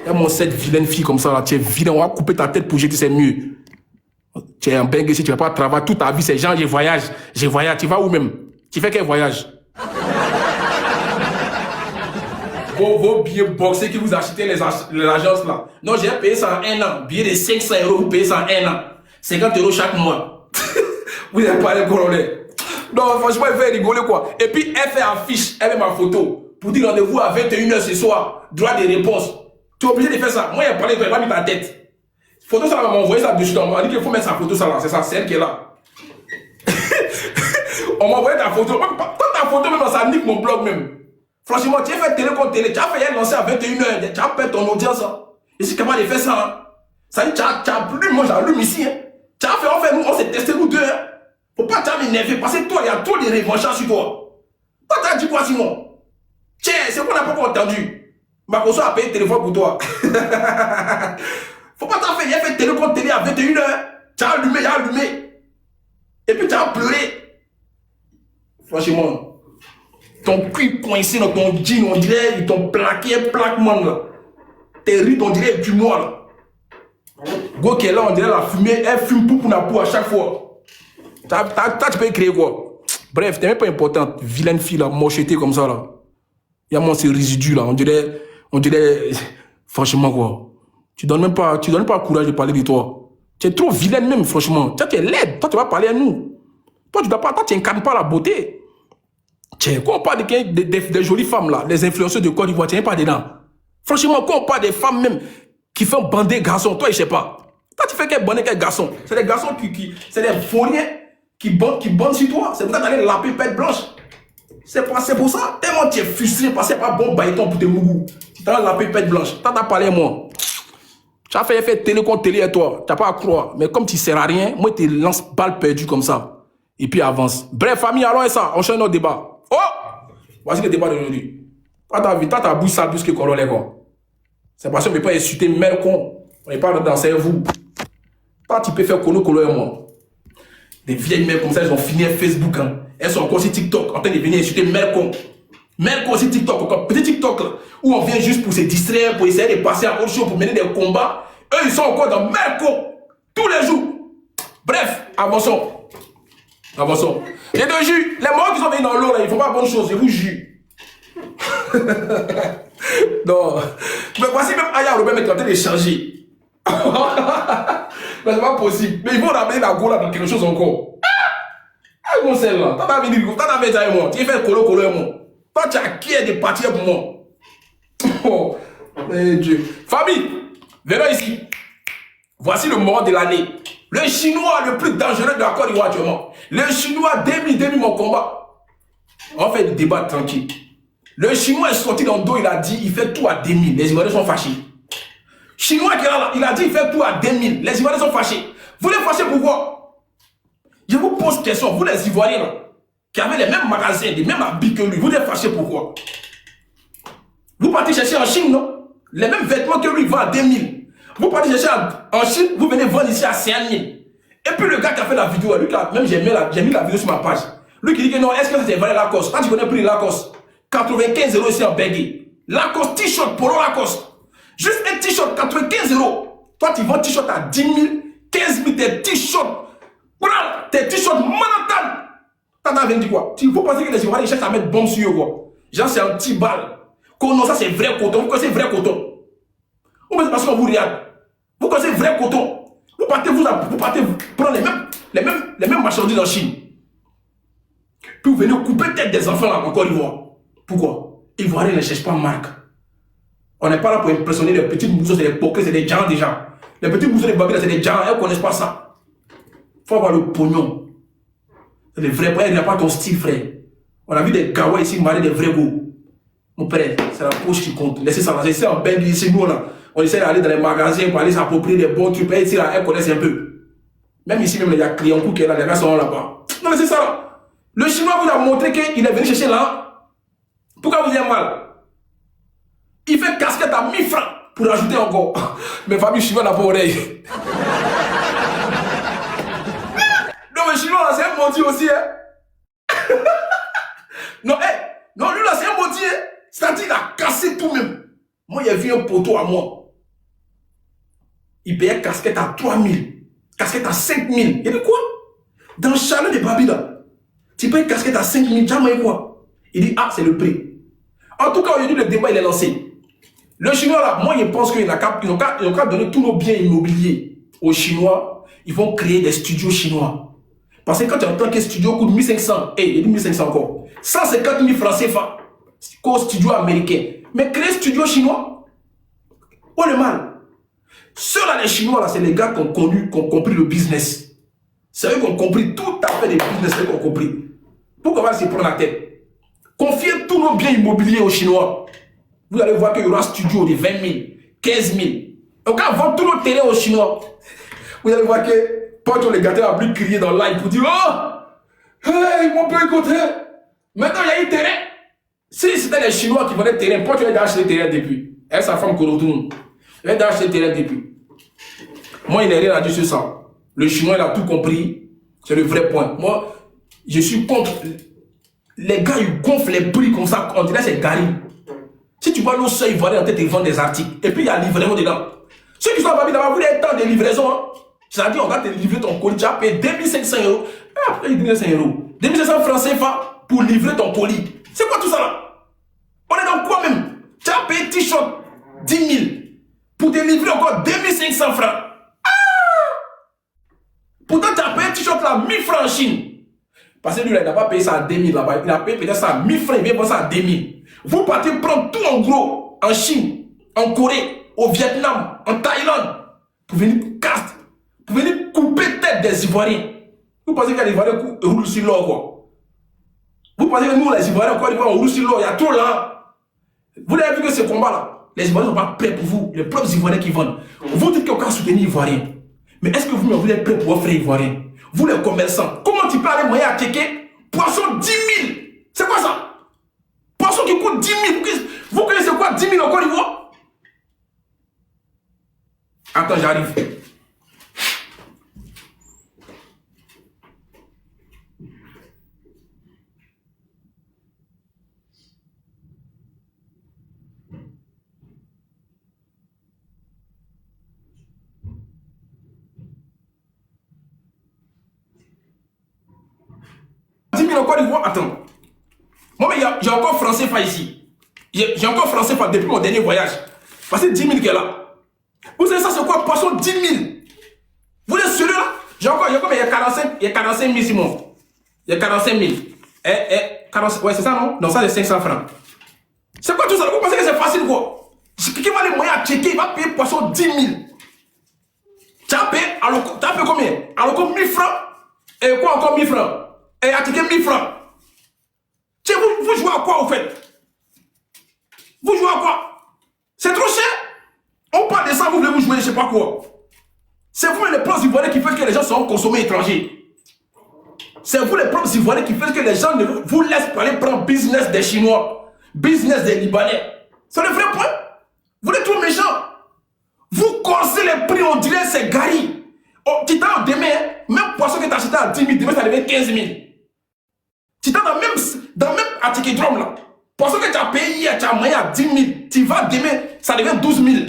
Il y a mon cette vilaine fille comme ça là, tu es vilain, on va couper ta tête pour jeter, c'est mieux. Tu es en Bengué, si tu ne vas pas travailler toute ta vie, c'est genre, je voyage. Tu vas où même? Tu fais quel voyage? Vos billets boxés que vous achetez l'agence là. Non, j'ai payé ça en 1 an. Billet de 500 €, vous payez ça en 1 an. 50 € chaque mois. Vous n'avez pas les Corollais. Non, franchement, elle fait rigoler quoi. Et puis, elle fait affiche, elle met ma photo. Pour dire rendez-vous à 21h ce soir. Droit de réponse. Tu es obligé de faire ça. Moi, il a parlé, il m'a mis ta tête. Photo, ça m'a envoyé ça dessus. On m'a dit qu'il faut mettre sa photo, ça là. C'est ça, c'est elle qui est là. On m'a envoyé ta photo. Toi, ta photo, même, ça nique mon blog même. Franchement, tu as fait télé contre télé. Tu as fait lancer à 21h. Tu as perdu ton audience. Hein. Et si capable de faire ça, hein. Ça dit, tu as plus, moi j'allume ici. Hein. Tu as fait, on s'est testé nous deux. Hein. Faut pas t'énerver parce que toi, il y a trop de revanchards sur toi. Toi, tu as dit quoi, Simon? Tiens, c'est qu'on n'a pas encore entendu. Makoso a payé le téléphone pour toi. Faut pas t'en faire. Il a fait télé contre télé à 21h. Tu as allumé, Et puis tu as pleuré. Franchement, ton cul coincé dans ton jean, on dirait, ils t'ont plaqué un plaquement là. Tes rides, on dirait du noir là. Go qui est là, on dirait la fumée, elle fume pour la peau à chaque fois. Tu peux écrire quoi? Bref, t'es même pas importante. Vilaine fille là, mocheté comme ça là. Il y a moi ces résidus là, on dirait, franchement quoi. Tu donnes même pas le courage de parler de toi. Tu es trop vilaine même, franchement. Tu es laide, toi tu vas parler à nous. Toi tu n'incarnes pas la beauté. Tiens, quand on parle des jolies femmes là, les influenceurs de Côte d'Ivoire, tu n'es pas dedans. Franchement, quand on parle des femmes même qui font bander garçons, toi je sais pas. Toi tu fais quel bander quel garçon? C'est des garçons c'est des fourriers qui bandent sur toi. C'est pour ça que tu allais laper pète blanche. C'est pour ça, tellement tu es frustré parce que c'est pas bon baïton pour tes mougous. Tu t'as la pépette blanche. T'as parlé à moi. Tu as fait télé contre télé à toi. Tu n'as pas à croire. Mais comme tu ne sers à rien, moi, tu lances balle perdue comme ça. Et puis avance. Bref, famille, allons et ça. On change notre débat. Oh! Voici le débat d'aujourd'hui. Toi, ta bouche sale plus que Coro les gars. C'est parce qu'on ne peut pas insulter mère con. On n'est pas dans vous. Toi, tu peux faire colo et moi. Des vieilles mères comme ça, elles ont fini à Facebook. Hein. Elles sont encore sur TikTok en train de venir insulter mère con. Mère con sur TikTok, encore petit TikTok là, où on vient juste pour se distraire, pour essayer de passer à autre chose, pour mener des combats. Eux, ils sont encore dans mère con. Tous les jours. Bref, avançons. Les deux jus, les morts qui sont venus dans l'eau là, ils font pas bonne chose, je vous jure. Non. Mais voici même Aya Robert est en train de changer. Mais c'est pas possible. Mais ils vont ramener la go là dans quelque chose encore. Ah, bon, celle-là. T'as pas venu, t'as fait ça et moi. Tu fais colo et moi. Toi, tu as qui est de partir pour moi. Oh, mais Dieu. Famille, venons ici. Voici le moment de l'année. Le Chinois le plus dangereux de la Côte d'Ivoire actuellement. Le Chinois demi mon combat. On fait le débat tranquille. Le Chinois est sorti dans le dos, il a dit il fait tout à 2000. Les Ivoiriens sont fâchés. Chinois qui est là, il a dit il fait tout à 2000. Les Ivoiriens sont fâchés. Vous les fâchez pourquoi? Je vous pose question, vous les Ivoiriens là, qui avez les mêmes magasins, les mêmes habits que lui, vous les fâchez pourquoi? Vous partez chercher en Chine, non? Les mêmes vêtements que lui vend à 2000. Vous partez chercher en Chine, vous venez vendre ici à 5000. Et puis le gars qui a fait la vidéo, lui, même j'ai mis la vidéo sur ma page. Lui qui dit que non, est-ce que c'est vrai Lacoste? Quand tu connais plus Lacoste, 95 € ici en Belgique. Lacoste, t-shirt, polo Lacoste. Juste un t-shirt, 95 €. Toi, tu vends t-shirt à 10 000, 15 000, tes t-shirts. Voilà, tes t-shirts Manhattan. T'as dit quoi? Vous pensez que les Ivoiriens cherchent à mettre bombe sur eux, quoi? Genre, c'est un petit bal. Non, ça c'est vrai coton. Vous connaissez vrai coton? Ou bien parce qu'on vous regarde. Vous connaissez vrai coton. Vous partez prendre les mêmes marchandises en Chine. Puis vous venez couper tête des enfants là, en Côte d'Ivoire. Pourquoi? Ivoiriens ne cherchent pas marque. On n'est pas là pour impressionner les petites mousseaux, c'est des poquets, c'est des gens déjà. Les petits mousseaux, les babines, c'est des gens, elles ne connaissent pas ça. Il faut avoir le pognon. C'est des vrais, il n'y a pas ton style, frère. On a vu des gawas ici marier des vrais goûts. Mon père, c'est la poche qui compte. Laissez ça, c'est en Belgique, ici, nous là. On essaie d'aller dans les magasins pour aller s'approprier des bons trucs. Et ici, là, elles connaissent un peu. Même ici, même, il y a Cliencourt qui est là, les gars sont là-bas. Non, mais c'est ça là. Le Chinois vous a montré qu'il est venu chercher là. Pourquoi vous avez mal? Il fait casquette à 1000 francs pour rajouter encore. Mes familles chinois n'a pas oreille. Non, mais Chinois là, c'est un menti aussi, hein. Non, non, lui là, c'est un menti, hein. C'est-à-dire qu'il a cassé tout même. Moi, il a vu un poteau à moi. Il payait casquette à 3000, casquette à 5000. Il dit quoi? Dans le chalet de Babi là, tu payes casquette à 5000, jamais quoi? Il dit, ah, c'est le prix. En tout cas, aujourd'hui, le débat, il est lancé. Le Chinois là, moi, je pense qu'ils n'ont qu'à donner tous nos biens immobiliers aux Chinois. Ils vont créer des studios chinois. Parce que quand tu entends qu'un studio coûte 1500, il dit 1500 encore. 150 000 francs CFA. Qu'au studio américain. Mais créer studio chinois, où est le mal? Ceux-là, les Chinois, là, c'est les gars qui ont compris le business. C'est eux qui ont compris tout à fait des business, c'est eux qui ont compris. Pourquoi on va se prendre la tête? Confiez tous nos biens immobiliers aux Chinois. Vous allez voir qu'il y aura un studio de 20 000, 15 000. Donc, quand on vend tous nos terrains aux Chinois, vous allez voir que Porto les gâteaux a plus crier dans le live pour dire oh, hey, mon peu écouter. Maintenant, il y a un terrain. Si c'était les Chinois qui vendaient le terrain, Porto a acheté le terrain depuis. Elle, sa femme, Korotoun. Elle a acheté le terrain depuis. Moi, il n'a rien à dire sur ça. Le Chinois, il a tout compris. C'est le vrai point. Moi, je suis contre. Les gars, ils gonflent les prix comme ça. On dirait que c'est Gary. Si tu vois nos seuils ivoiriens en tête, ils vendent des articles. Et puis, il y a livraison dedans. Ceux qui sont à Babi, vous voulez un temps de livraison. Hein? C'est-à-dire, on va te livrer ton colis. Tu as payé 2500 €. Après, 2500 €. 2500 francs CFA pour livrer ton colis. C'est quoi tout ça là? On est dans quoi même? Tu as payé t-shirt 10 000 pour te livrer encore 2500 francs. Pourtant, tu as payé un t-shirt là 1000 francs en Chine. Parce que lui, là, il n'a pas payé ça à 2000 là-bas. Il a payé peut-être ça à 1000 francs. Il vient vendre ça à 2000. Vous partez prendre tout en gros en Chine, en Corée, au Vietnam, en Thaïlande, pour venir casser, pour venir couper tête des Ivoiriens. Vous pensez que les Ivoiriens roulent sur l'or, quoi? Vous pensez que nous, les Ivoiriens, quoi, on roule sur l'or? Il y a trop là. Vous avez vu que ce combat-là, les Ivoiriens ne sont pas prêts pour vous, les propres Ivoiriens qui vendent. Vous dites qu'on va soutenir les Ivoiriens. Mais est-ce que vous êtes prêts pour offrir les Ivoiriens? Vous les commerçants, comment tu peux aller moyen à checker poisson 10 000? C'est quoi ça? Poisson qui coûte 10 000. Vous connaissez quoi 10 000 en Côte d'Ivoire? Attends, j'arrive. Attends. Moi, mais j'ai encore français pas ici. J'ai encore français pas depuis mon dernier voyage. Parce que 10 000 qui est là. Vous savez ça, c'est quoi? Poisson 10 000. Vous êtes sérieux là? J'ai encore, il y a 45 000 Simon. Il y a 45 000. 45, ouais, c'est ça non? Non, ça c'est 500 francs. C'est quoi tout ça? Vous pensez que c'est facile quoi? Qui va les moyens à checker? Il va payer poisson 10 000. Tu as payé combien? Alors 1000 francs. Et quoi encore 1000 francs? Et à checker 1000 francs. Vous jouez à quoi, au fait? Vous jouez à quoi? C'est trop cher. On parle de ça, vous voulez vous jouer, je sais pas quoi. C'est vous les propres Ivoiriens qui font que les gens sont consommés étrangers. C'est vous les propres Ivoiriens qui font que les gens ne vous laissent pas aller prendre business des Chinois, business des Libanais. C'est le vrai point. Vous êtes trop méchants. Vous corsez les prix, on dirait c'est Gary. Oh, tu t'as demain, même poisson que tu as acheté à 10 000, demain ça devient 15 000. Tu t'as dans même article drum là. Poisson que tu as payé hier, tu as moyen à 10 000. Tu vas demain, ça devient 12 000.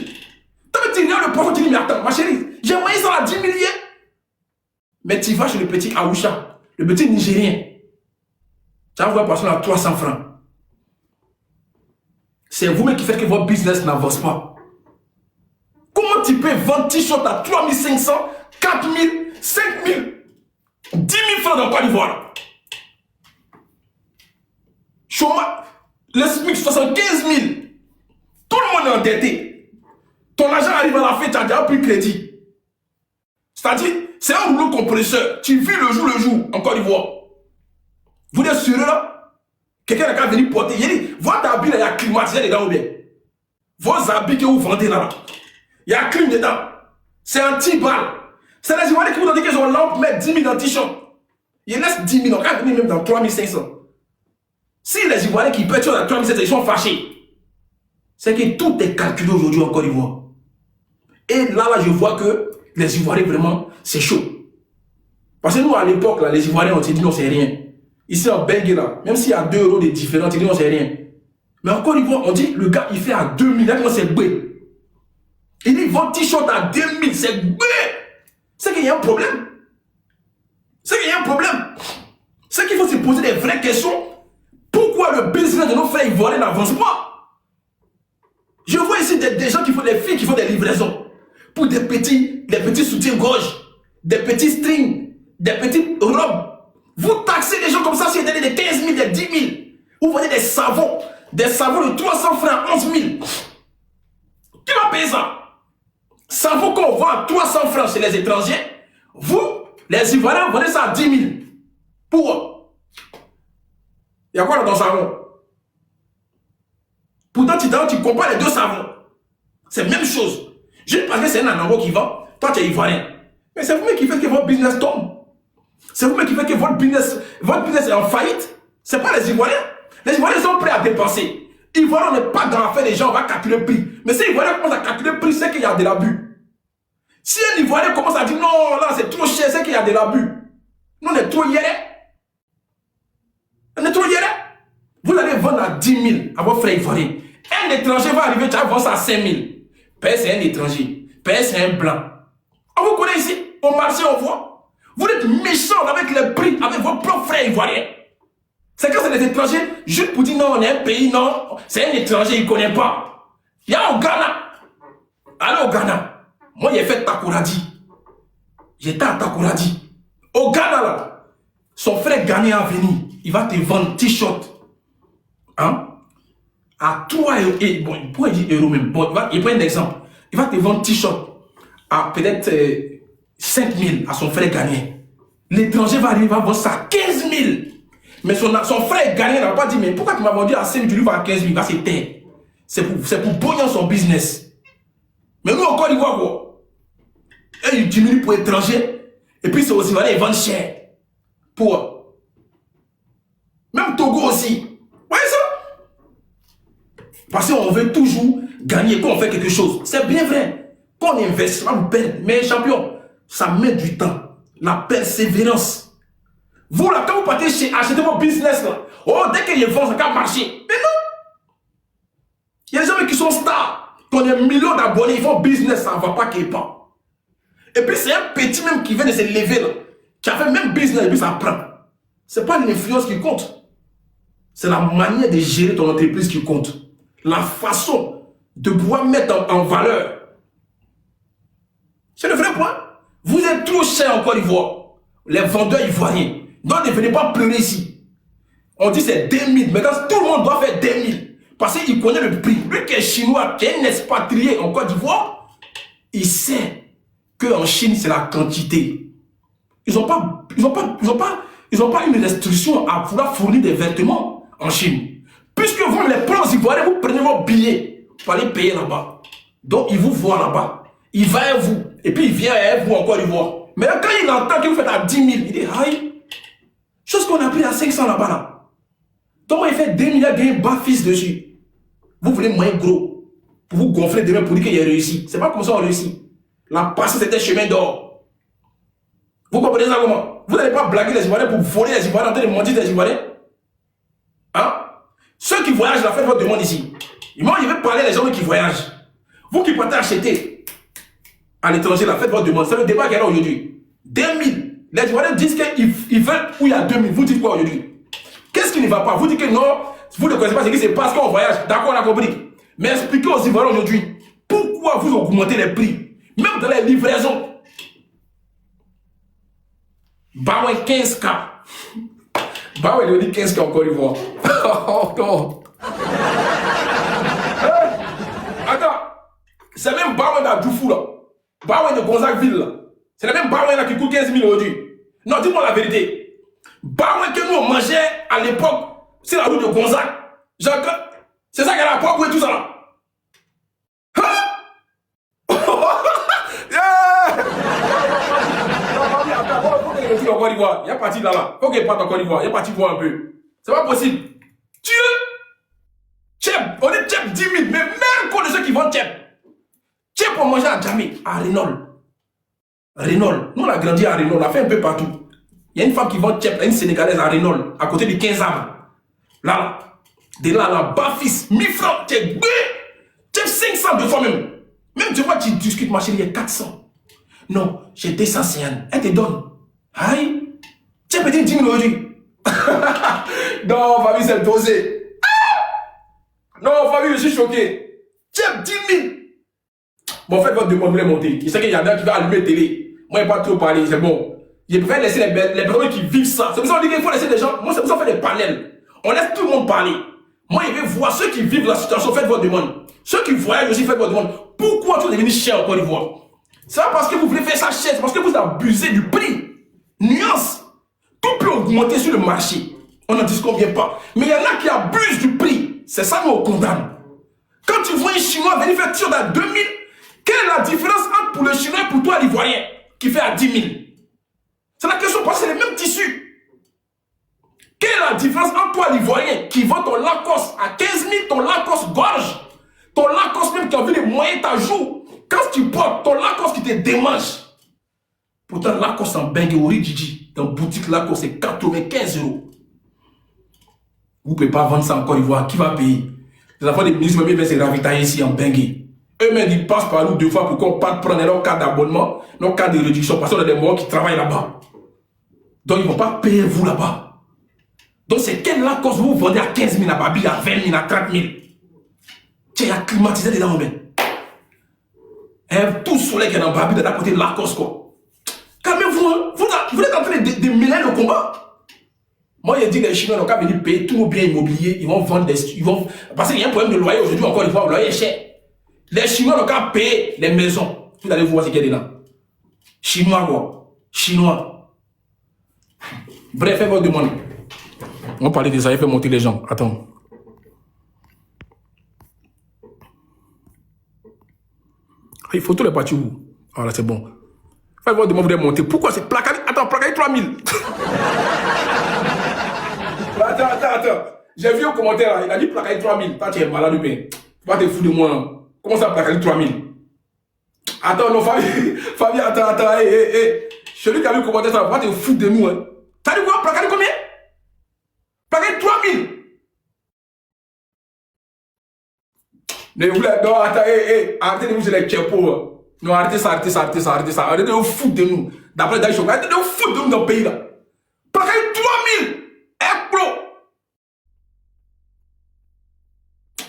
Tu regardes le poisson, tu dis, mais attends, ma chérie, j'ai moyen ça à 10 000 hier. Mais tu vas chez le petit Aoucha, le petit Nigérien. Tu vas voir le poisson à 300 francs. C'est vous-même qui faites que votre business n'avance pas. Comment tu peux vendre t-shirt à 3 500, 4 000, 5 000, 10 000 francs dans Côte d'Ivoire? Chômage, le SMIC 75 000. Tout le monde est endetté. Ton argent arrive à la fin, tu as déjà pris crédit. C'est-à-dire, c'est un rouleau compresseur. Tu vis le jour en Côte d'Ivoire. Vous êtes sûr là? Quelqu'un n'a qu'à venir porter. Il dit, votre habit là, il y a climatisé dedans ou bien? Vos habits que vous vendez là, il y a clim dedans. C'est anti-balle. C'est les Ivoiriens qui vous ont dit qu'ils ont lampe, mettre 10 000 dans le t-shirt. Ils laissent 10 000, on va venir même dans 3 500. Si les Ivoiriens qui pètent dans 3 500, ils sont fâchés, c'est que tout est calculé aujourd'hui en Côte d'Ivoire. Et là, je vois que les Ivoiriens, vraiment, c'est chaud. Parce que nous, à l'époque, les Ivoiriens, on s'est dit non, c'est rien. Ici, en Belgique, là, même s'il y a 2 € de différence, on dit non, c'est rien. Mais en Côte d'Ivoire, on dit, le gars, il fait à 2000, là, c'est bé. Il dit, votre t-shirt à 2000, c'est bé. C'est qu'il y a un problème. C'est qu'il y a un problème. C'est qu'il faut se poser des vraies questions. Pourquoi le business de nos frères ivoiriens n'avance pas? Je vois ici des gens qui font des filles qui font des livraisons pour des petits soutiens-gorge, des petits strings, des petites robes. Vous taxez les gens comme ça si vous donnez des 15 000, des 10 000. Vous vendez des savons de 300 francs à 11 000. Qui va payer ça? Savon qu'on vend à 300 francs chez les étrangers, vous, Les Ivoiriens vendaient ça à 10 000. Pour. Il y a quoi dans ton savon? Pourtant, tu compares les deux savons. C'est la même chose. Juste parce que c'est un Anango qui vend, toi tu es Ivoirien. Mais c'est vous-même qui faites que votre business tombe. C'est vous-même qui faites que votre business est en faillite. Ce n'est pas les Ivoiriens. Les Ivoiriens sont prêts à dépenser. Ivoiriens, on n'est pas dans l'affaire des gens, on va calculer le prix. Mais si les Ivoiriens commencent à calculer le prix, c'est qu'il y a de l'abus. Si un Ivoirien commence à dire non, là c'est trop cher, c'est qu'il y a de l'abus. Nous on est trop hier. On est trop hier. Vous allez vendre à 10 000 à vos frères Ivoiriens. Un étranger va arriver, tu vas vendre ça à 5 000. Père, c'est un étranger. Père, c'est un blanc. On vous connaît ici, au marché, on voit. Vous êtes méchants avec les prix, avec vos propres frères ivoiriens. C'est quand c'est des étrangers, juste pour dire non, on est un pays, non, c'est un étranger, il ne connaît pas. Il y a au Ghana. Allez au Ghana. Moi, j'ai fait Takoradi. J'étais à Takoradi. Au Ghana, là, son frère ghanéen a venu. Il va te vendre t-shirt. Hein? À 3 euros. Et bon, il pourrait dire euros même. Bon, il prend un exemple. Il va te vendre t-shirt à peut-être 5 000 à son frère ghanéen. L'étranger va arriver, il va vendre ça à 15 000. Mais son frère ghanéen n'a pas dit, mais pourquoi tu m'as vendu à 5 000, tu lui vas à 15 000, il va se taire. C'est pour bogner son business. Mais nous, en Côte d'Ivoire, quoi. Et il diminue pour étranger. Et puis, c'est aussi, voilà, ils vendent cher. Pour. Même Togo aussi. Vous voyez ça? Parce qu'on veut toujours gagner quand on fait quelque chose. C'est bien vrai. Quand on investit, on perd. Mais champion, ça met du temps. La persévérance. Vous, là, quand vous partez acheter vos business, là, oh, dès qu'ils vendent, ça va marcher. Mais non. Il y a des gens qui sont stars. Qui ont des millions d'abonnés, ils font business, ça ne va pas qu'il pas. Et puis, c'est un petit même qui vient de se lever, là, qui a fait même business, et puis ça prend. Ce n'est pas l'influence qui compte. C'est la manière de gérer ton entreprise qui compte. La façon de pouvoir mettre en valeur. C'est le vrai point. Vous êtes trop cher en Côte d'Ivoire. Les vendeurs ivoiriens. Donc ne venez pas pleurer ici. On dit c'est 2000. Mais quand tout le monde doit faire 2000. Parce qu'il connaît le prix. Lui qui est chinois, qui est un expatrié en Côte d'Ivoire, il sait qu'en Chine, c'est la quantité. Ils n'ont pas une restriction à pouvoir fournir des vêtements en Chine. Puisque vous, les pauvres Ivoiriens, vous prenez vos billets pour aller payer là-bas. Donc, il vous voit là-bas. Il va à vous. Et puis, il vient à vous en Côte d'Ivoire. Mais quand il entend que vous faites à 10 000, il dit, aïe, chose qu'on a pris à 500 là-bas, là. Donc, il fait 2 milliards de bas fils dessus. Vous voulez moins gros pour vous gonfler demain pour dire qu'il a réussi. C'est pas comme ça qu'on réussit. La patience c'était chemin d'or. Vous comprenez ça comment? Vous n'allez pas blaguer les Ivoiriens pour voler les Ivoiriens, en train de mentir des Ivoiriens. Hein? Ceux qui voyagent, la faites votre demande ici. Moi, je vais parler des gens qui voyagent. Vous qui partez acheter à l'étranger, la faites votre demande. C'est le débat qu'il y a aujourd'hui. 2000. Les Ivoiriens disent qu'ils veulent où il y a 2000. Vous dites quoi aujourd'hui? Qu'est-ce qui ne va pas? Vous dites que non, vous ne connaissez pas ce qui se passe quand on voyage. D'accord, on a compris. Mais expliquez aux Ivoiriens aujourd'hui pourquoi vous augmentez les prix. Même dans les livraisons. Bah ouais, 15K. Bah ouais, il dit 15K en Côte d'Ivoire. Oh non. Attends. C'est même Bah ouais dans Djoufou là. Bah ouais de Gonzague-Ville là. C'est le même Bah ouais là qui coûte 15 000 aujourd'hui. Non, dis-moi la vérité. Bah ouais que nous on mangeait à l'époque, c'est la route de Gonzague. C'est ça qu'elle a pas et tout ça là. Il y a parti là-là. Faut qu'il parte en Côte d'Ivoire. Il y a parti voir un peu. C'est pas possible. Dieu! Tchèp. On est Tchèp 10 000. Mais même contre ceux qui vendent Tchèp. Tchèp pour manger à Djamé, à Renault. Renault. Nous on a grandi à Renault. On a fait un peu partout. Il y a une femme qui vend Tchèp, une Sénégalaise à Renault, à côté de 15 arbres. Là. De là, là, bas fils. 1000 francs. Tchèp. Tchèp 500 deux fois même. Même tu vois, tu discutes, ma chérie, il y a 400. Non, j'ai 250. Elle te donne. Aïe, tu as pété 10 000 aujourd'hui. Non, Fabi, c'est dosé. Ah! Non, Fabi, je suis choqué. Tu as 10 000. Bon, faites votre demande, vous voulez monter. Je sais qu'il y en a qui va allumer la télé. Moi, je ne vais pas trop parler, c'est bon. Je préfère laisser les personnes qui vivent ça. C'est pour ça qu'on dit qu'il faut laisser les gens. Moi, c'est pour ça qu'on fait des panels. On laisse tout le monde parler. Moi, je vais voir ceux qui vivent la situation, faites votre demande. Ceux qui voyagent aussi, faites votre demande. Pourquoi tout est devenu cher en Côte d'Ivoire? C'est pas parce que vous voulez faire ça cher, c'est parce que vous abusez du prix. Nuance. Tout peut augmenter sur le marché. On n'en disconvient pas. Mais il y en a qui abusent du prix. C'est ça qu'on condamne. Quand tu vois un Chinois venir faire tir à 2000, quelle est la différence entre pour le Chinois et pour toi l'Ivoirien qui fait à 10 000? C'est la question parce que c'est les mêmes tissus. Quelle est la différence entre toi l'Ivoirien qui vend ton Lacoste à 15 000, ton Lacoste gorge, ton Lacoste même qui a vu les moyens ta joue, quand tu portes ton Lacoste qui te démange. Pourtant Lacoste en Bengueori Djidji, dans boutique Lacoste c'est 95 €. Vous ne pouvez pas vendre ça en Côte d'Ivoire, qui va payer? Les enfants des ministres viennent se ravitailler ici en Bengue. Eux-mêmes ils passent par nous 2 fois pour qu'on parte prendre leur carte d'abonnement, leur carte de réduction, parce qu'on a des morts qui travaillent là-bas. Donc ils ne vont pas payer vous là-bas. Donc c'est quelle Lacoste vous vendez à 15 000 à Babi, à 20 000, à 30 000? Tiens, il y a climatisé dedans, même. Tout le soleil qui est dans Babi, de l'autre côté de Lacoste, quoi. Calmez-vous, hein. Vous êtes en train de mêler le combat. Moi, il dit que les Chinois n'ont qu'à venir payer tous nos biens immobiliers, ils vont vendre des... Parce qu'il y a un problème de loyer aujourd'hui, encore une fois, le loyer est cher. Les Chinois n'ont qu'à payer les maisons. Vous allez voir ce qu'il y a dedans. Chinois, quoi. Chinois. Bref, faites votre demande. On va parler de ça, il fait monter les gens. Attends. Il faut tous les parties où? Voilà, c'est bon. Faites votre demande, vous devez monter. Pourquoi c'est Placali? Attends, Placali 3000. Attends. J'ai vu au commentaire, là, il a dit Placali 3000. Toi, tu es malade, mais tu vas te foutre de moi. Là. Comment ça, Placali 3000? Attends, non, Fabien, attends, hé. Celui qui a vu le commentaire, ça va te foutre de nous. Hein. T'as dit quoi? Placali combien? Placali 3000. Mais vous, non, attends, arrêtez de vous faire les tchèpos. Non, arrêtez ça. Arrêtez de vous foutre de nous. D'après Daïchok, arrêtez de vous foutre de nous dans le pays, là. Placali 3000.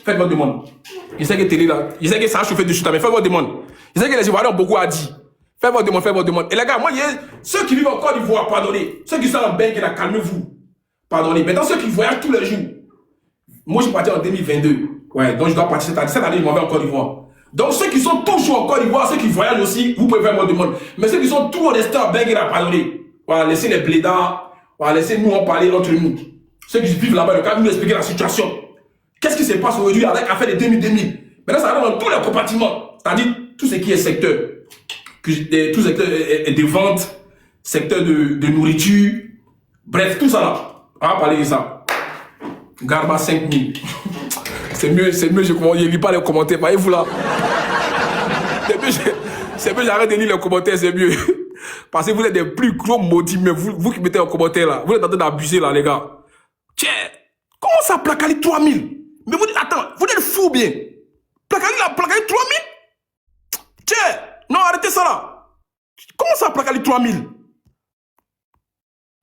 Faites votre demande. Il sait que télé là, il sait que ça a chauffé dessus, mais faites votre demande. Il sait que les Ivoiriens ont beaucoup à dire. Faites votre demande. Et les gars, moi, ceux qui vivent en Côte d'Ivoire, pardonnez. Ceux qui sont en Bengue, calmez-vous. Pardonnez. Maintenant, ceux qui voyagent tous les jours. Moi, je suis parti en 2022. Ouais, donc je dois partir cette année. Cette année, je m'en vais en Côte d'Ivoire. Donc, ceux qui sont toujours en Côte d'Ivoire, ceux qui voyagent aussi, vous pouvez faire votre demande. Mais ceux qui sont tous restés en Bengue, pardonnez. Voilà, laissez les blédards. Voilà, laissez nous en parler entre nous. Ceux qui vivent là-bas, le cas, nous expliquer la situation. Qu'est-ce qui se passe aujourd'hui avec l'affaire des 2000? Maintenant, ça va dans tous les compartiments. C'est-à-dire tout ce qui est secteur. Tout secteur de vente, secteur de nourriture. Bref, tout ça là. On va parler de ça. Garba 5000. C'est mieux, je ne lis pas les commentaires. Voyez-vous là. C'est mieux, j'arrête de lire les commentaires, c'est mieux. Parce que vous êtes des plus gros maudits, mais vous qui mettez en commentaire là, vous êtes en train d'abuser là, les gars. Tiens, comment ça, Placali 3000? Mais vous dites, attends, vous êtes fou bien. Placali 3000? Tiens, non, arrêtez ça là. Comment ça, Placali 3000?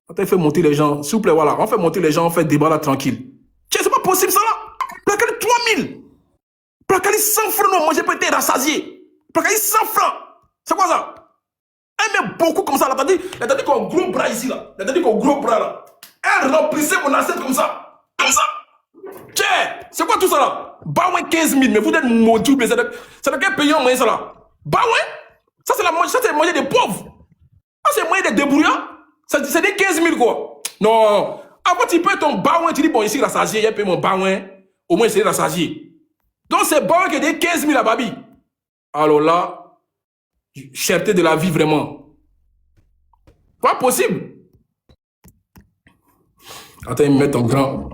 Attends, il fait monter les gens. S'il vous plaît, voilà. On fait monter les gens, on fait débat là tranquille. Tiens, c'est pas possible ça là. Placali 3000. Placali 100 francs, non, moi j'ai pas été rassasié. Placali 100 francs. C'est quoi ça? Elle met beaucoup comme ça là. T'as dit qu'on a un gros bras ici là. T'as dit qu'on a un gros bras là. Elle remplissait mon assiette comme ça. Comme ça. Tiens, c'est quoi tout ça là? Baouin 15 000, mais vous êtes maudits, mais c'est de quel pays on mange ça là? Baouin? Ça c'est le moyen des pauvres. Ça c'est le moyen des débrouillards. C'est des 15 000 quoi. Non. Avant tu payes ton baouin, tu dis bon ici rassasié, il paye mon baouin. Au moins c'est rassasié. Donc c'est baouin qui est des 15 000 à Babi. Alors là, cherté de la vie vraiment. Pas possible. Attends, ils me mettent en grand.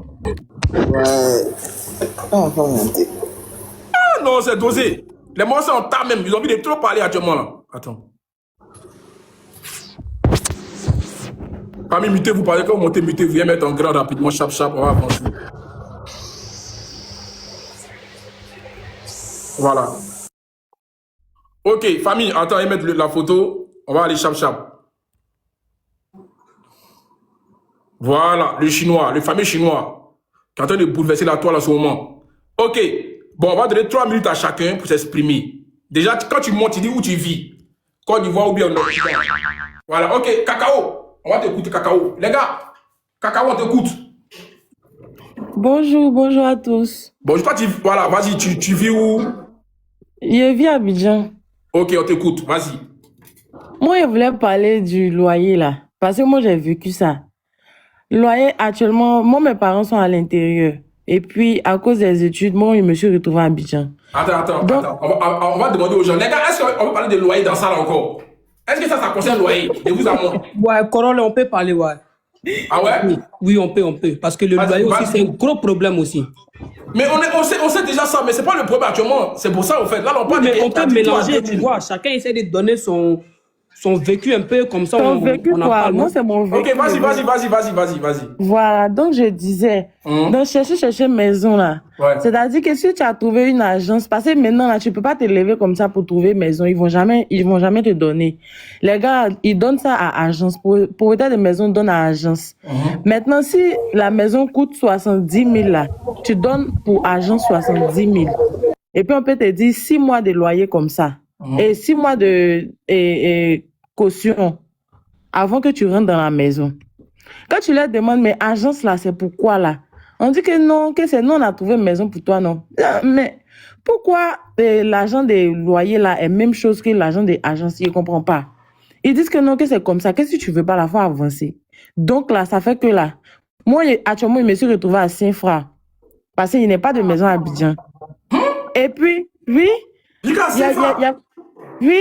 Ouais. On va monter. Ah non, c'est dosé. Les morceaux sont en tas même. Ils ont envie de trop parler actuellement là. Attends. Parmi muter, vous parlez quand vous montez, muter, vous viens mettre en grand rapidement, chap, on va avancer. Voilà. Ok, famille, attends, ils mettent la photo. On va aller chap. Voilà, le chinois, le fameux chinois. Qui est en train de bouleverser la toile à ce moment. Ok, bon, on va donner 3 minutes à chacun pour s'exprimer. Déjà, quand tu montes, tu dis où tu vis. Côte d'Ivoire ou bien en Occident. Voilà, ok, Cacao, on va t'écouter, Cacao. Les gars, Cacao, on t'écoute. Bonjour à tous. Bonjour, toi, voilà, vas-y, tu vis où? Je vis à Abidjan. Ok, on t'écoute, vas-y. Moi, je voulais parler du loyer là. Parce que moi, j'ai vécu ça. Loyer, actuellement, moi, mes parents sont à l'intérieur. Et puis, à cause des études, moi, je me suis retrouvée à Abidjan. Attends. Donc, On va demander aux gens. Les gars, est-ce qu'on peut parler de loyer dans ça là encore? Est-ce que ça concerne le loyer? De vous à moi. Ouais, Corolle, on peut parler, ouais. Ah ouais? Oui, oui, on peut. Parce que le Vas-y, loyer aussi, vas-y. c'est un gros problème aussi. Mais on sait déjà ça, mais c'est pas le problème actuellement. C'est pour ça, au fait. Là, on Oui, parle mais de on peut mélanger, tu vois. Chacun essaie de donner son vécu un peu, comme ça, ton vécu, on en quoi. parle. Moi, Non? c'est mon vécu. Ok, vas-y. Voilà, donc je disais, donc chercher maison là. Ouais. C'est-à-dire que si tu as trouvé une agence, parce que maintenant là, tu peux pas te lever comme ça pour trouver maison, ils vont jamais te donner. Les gars, ils donnent ça à agence, propriétaire de maison donne à agence. Maintenant, si la maison coûte 70 000 là, tu donnes pour agence 70 000. Et puis on peut te dire 6 mois de loyer comme ça. Et 6 mois de caution avant que tu rentres dans la maison. Quand tu leur demandes, mais agence là, c'est pourquoi là? On dit que non, que c'est nous, on a trouvé une maison pour toi, non. Mais pourquoi l'agent des loyers là est même chose que l'agent des agences? Ils ne comprennent pas. Ils disent que non, que c'est comme ça. Qu'est-ce que tu veux pas la fois avancer? Donc là, ça fait que là, moi, actuellement, je me suis retrouvée à Saint-Fra. Parce qu'il n'y a pas de maison à Abidjan. Et puis, oui, oui,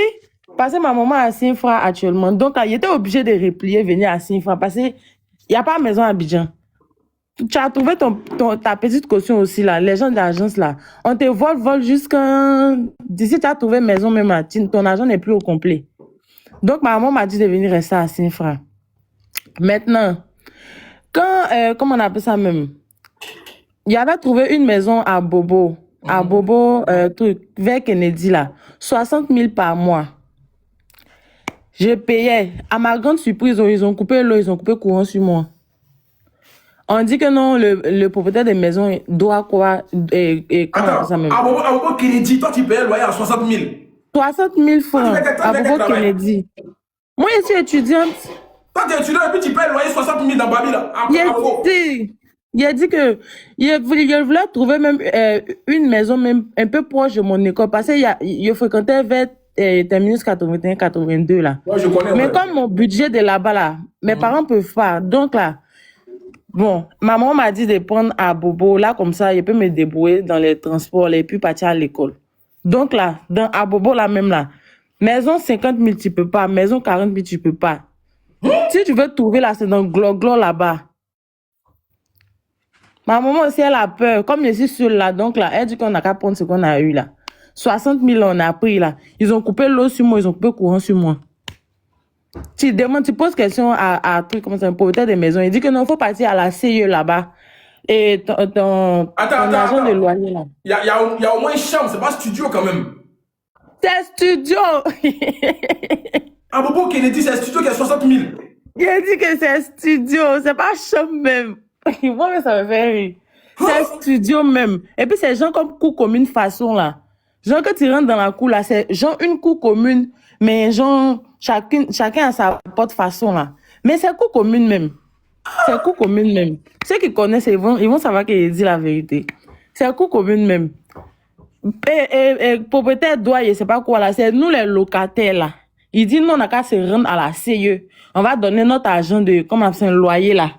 parce que ma maman est à Saint-Fra actuellement. Donc, il était obligé de replier, venir à Saint-Fra parce qu'il n'y a pas de maison à Abidjan. Tu as trouvé ta petite caution aussi là, les gens de l'agence là. On te vole jusqu'à... D'ici, tu as trouvé maison même là, ton argent n'est plus au complet. Donc, ma maman m'a dit de venir rester à Saint-Fra. Maintenant, quand, comment on appelle ça même? Il avait trouvé une maison à Bobo. À Bobo, vers Kennedy là. 60 000 par mois. Je payais. À ma grande surprise, ils ont coupé l'eau, ils ont coupé courant sur moi. On dit que non, le propriétaire des maisons doit quoi? Attends, ça même? à Bobo Kennedy, toi tu payais le loyer à 60 000. 60 000 francs à Bobo Kennedy. Moi, je suis étudiante. Toi tu es étudiant et puis tu payes le loyer 60 000 dans Babi là. Il a dit que il voulait trouver même une maison même un peu proche de mon école parce qu'il fréquentait vers terminus 81-82 là. Ouais, je connais. Mais comme mon budget de là-bas là, mes parents peuvent pas. Donc là, bon, maman m'a dit de prendre à Bobo là comme ça, il peut me débrouiller dans les transports et puis partir à l'école. Donc là, à Bobo là même là, maison 50 000 tu peux pas, maison 40 000 tu peux pas. Si tu veux trouver là, c'est dans Glo là-bas. Ma maman aussi, elle a peur. Comme je suis seule là, donc là, elle dit qu'on n'a qu'à prendre ce qu'on a eu là. 60 000 on a pris là. Ils ont coupé l'eau sur moi, ils ont coupé le courant sur moi. Tu poses question à truc comme ça, un propriétaire de maison. Il dit que non, il faut partir à la CIE là-bas. Et ton agent de loyer là. Il y a au moins une chambre, c'est pas studio quand même. C'est studio! À Bobo Kennedy, c'est un studio qui a 60 000. Il a dit que c'est studio, c'est pas chambre même. Moi, mais ça me fait rire. C'est studio même. Et puis, c'est genre comme cour commune façon, là. Genre, quand tu rentres dans la cour, là, c'est genre une cour commune, mais genre, chacun a sa porte façon, là. Mais c'est cour commune même. C'est cour commune même. Ceux qui connaissent, ils vont savoir qu'il dit la vérité. C'est cour commune même. Et propriétaire doit, je sais pas quoi, là, c'est nous les locataires, là. Il dit, non, on n'a qu'à se rendre à la CE. On va donner notre argent de, comment on appelle ça, un loyer, là.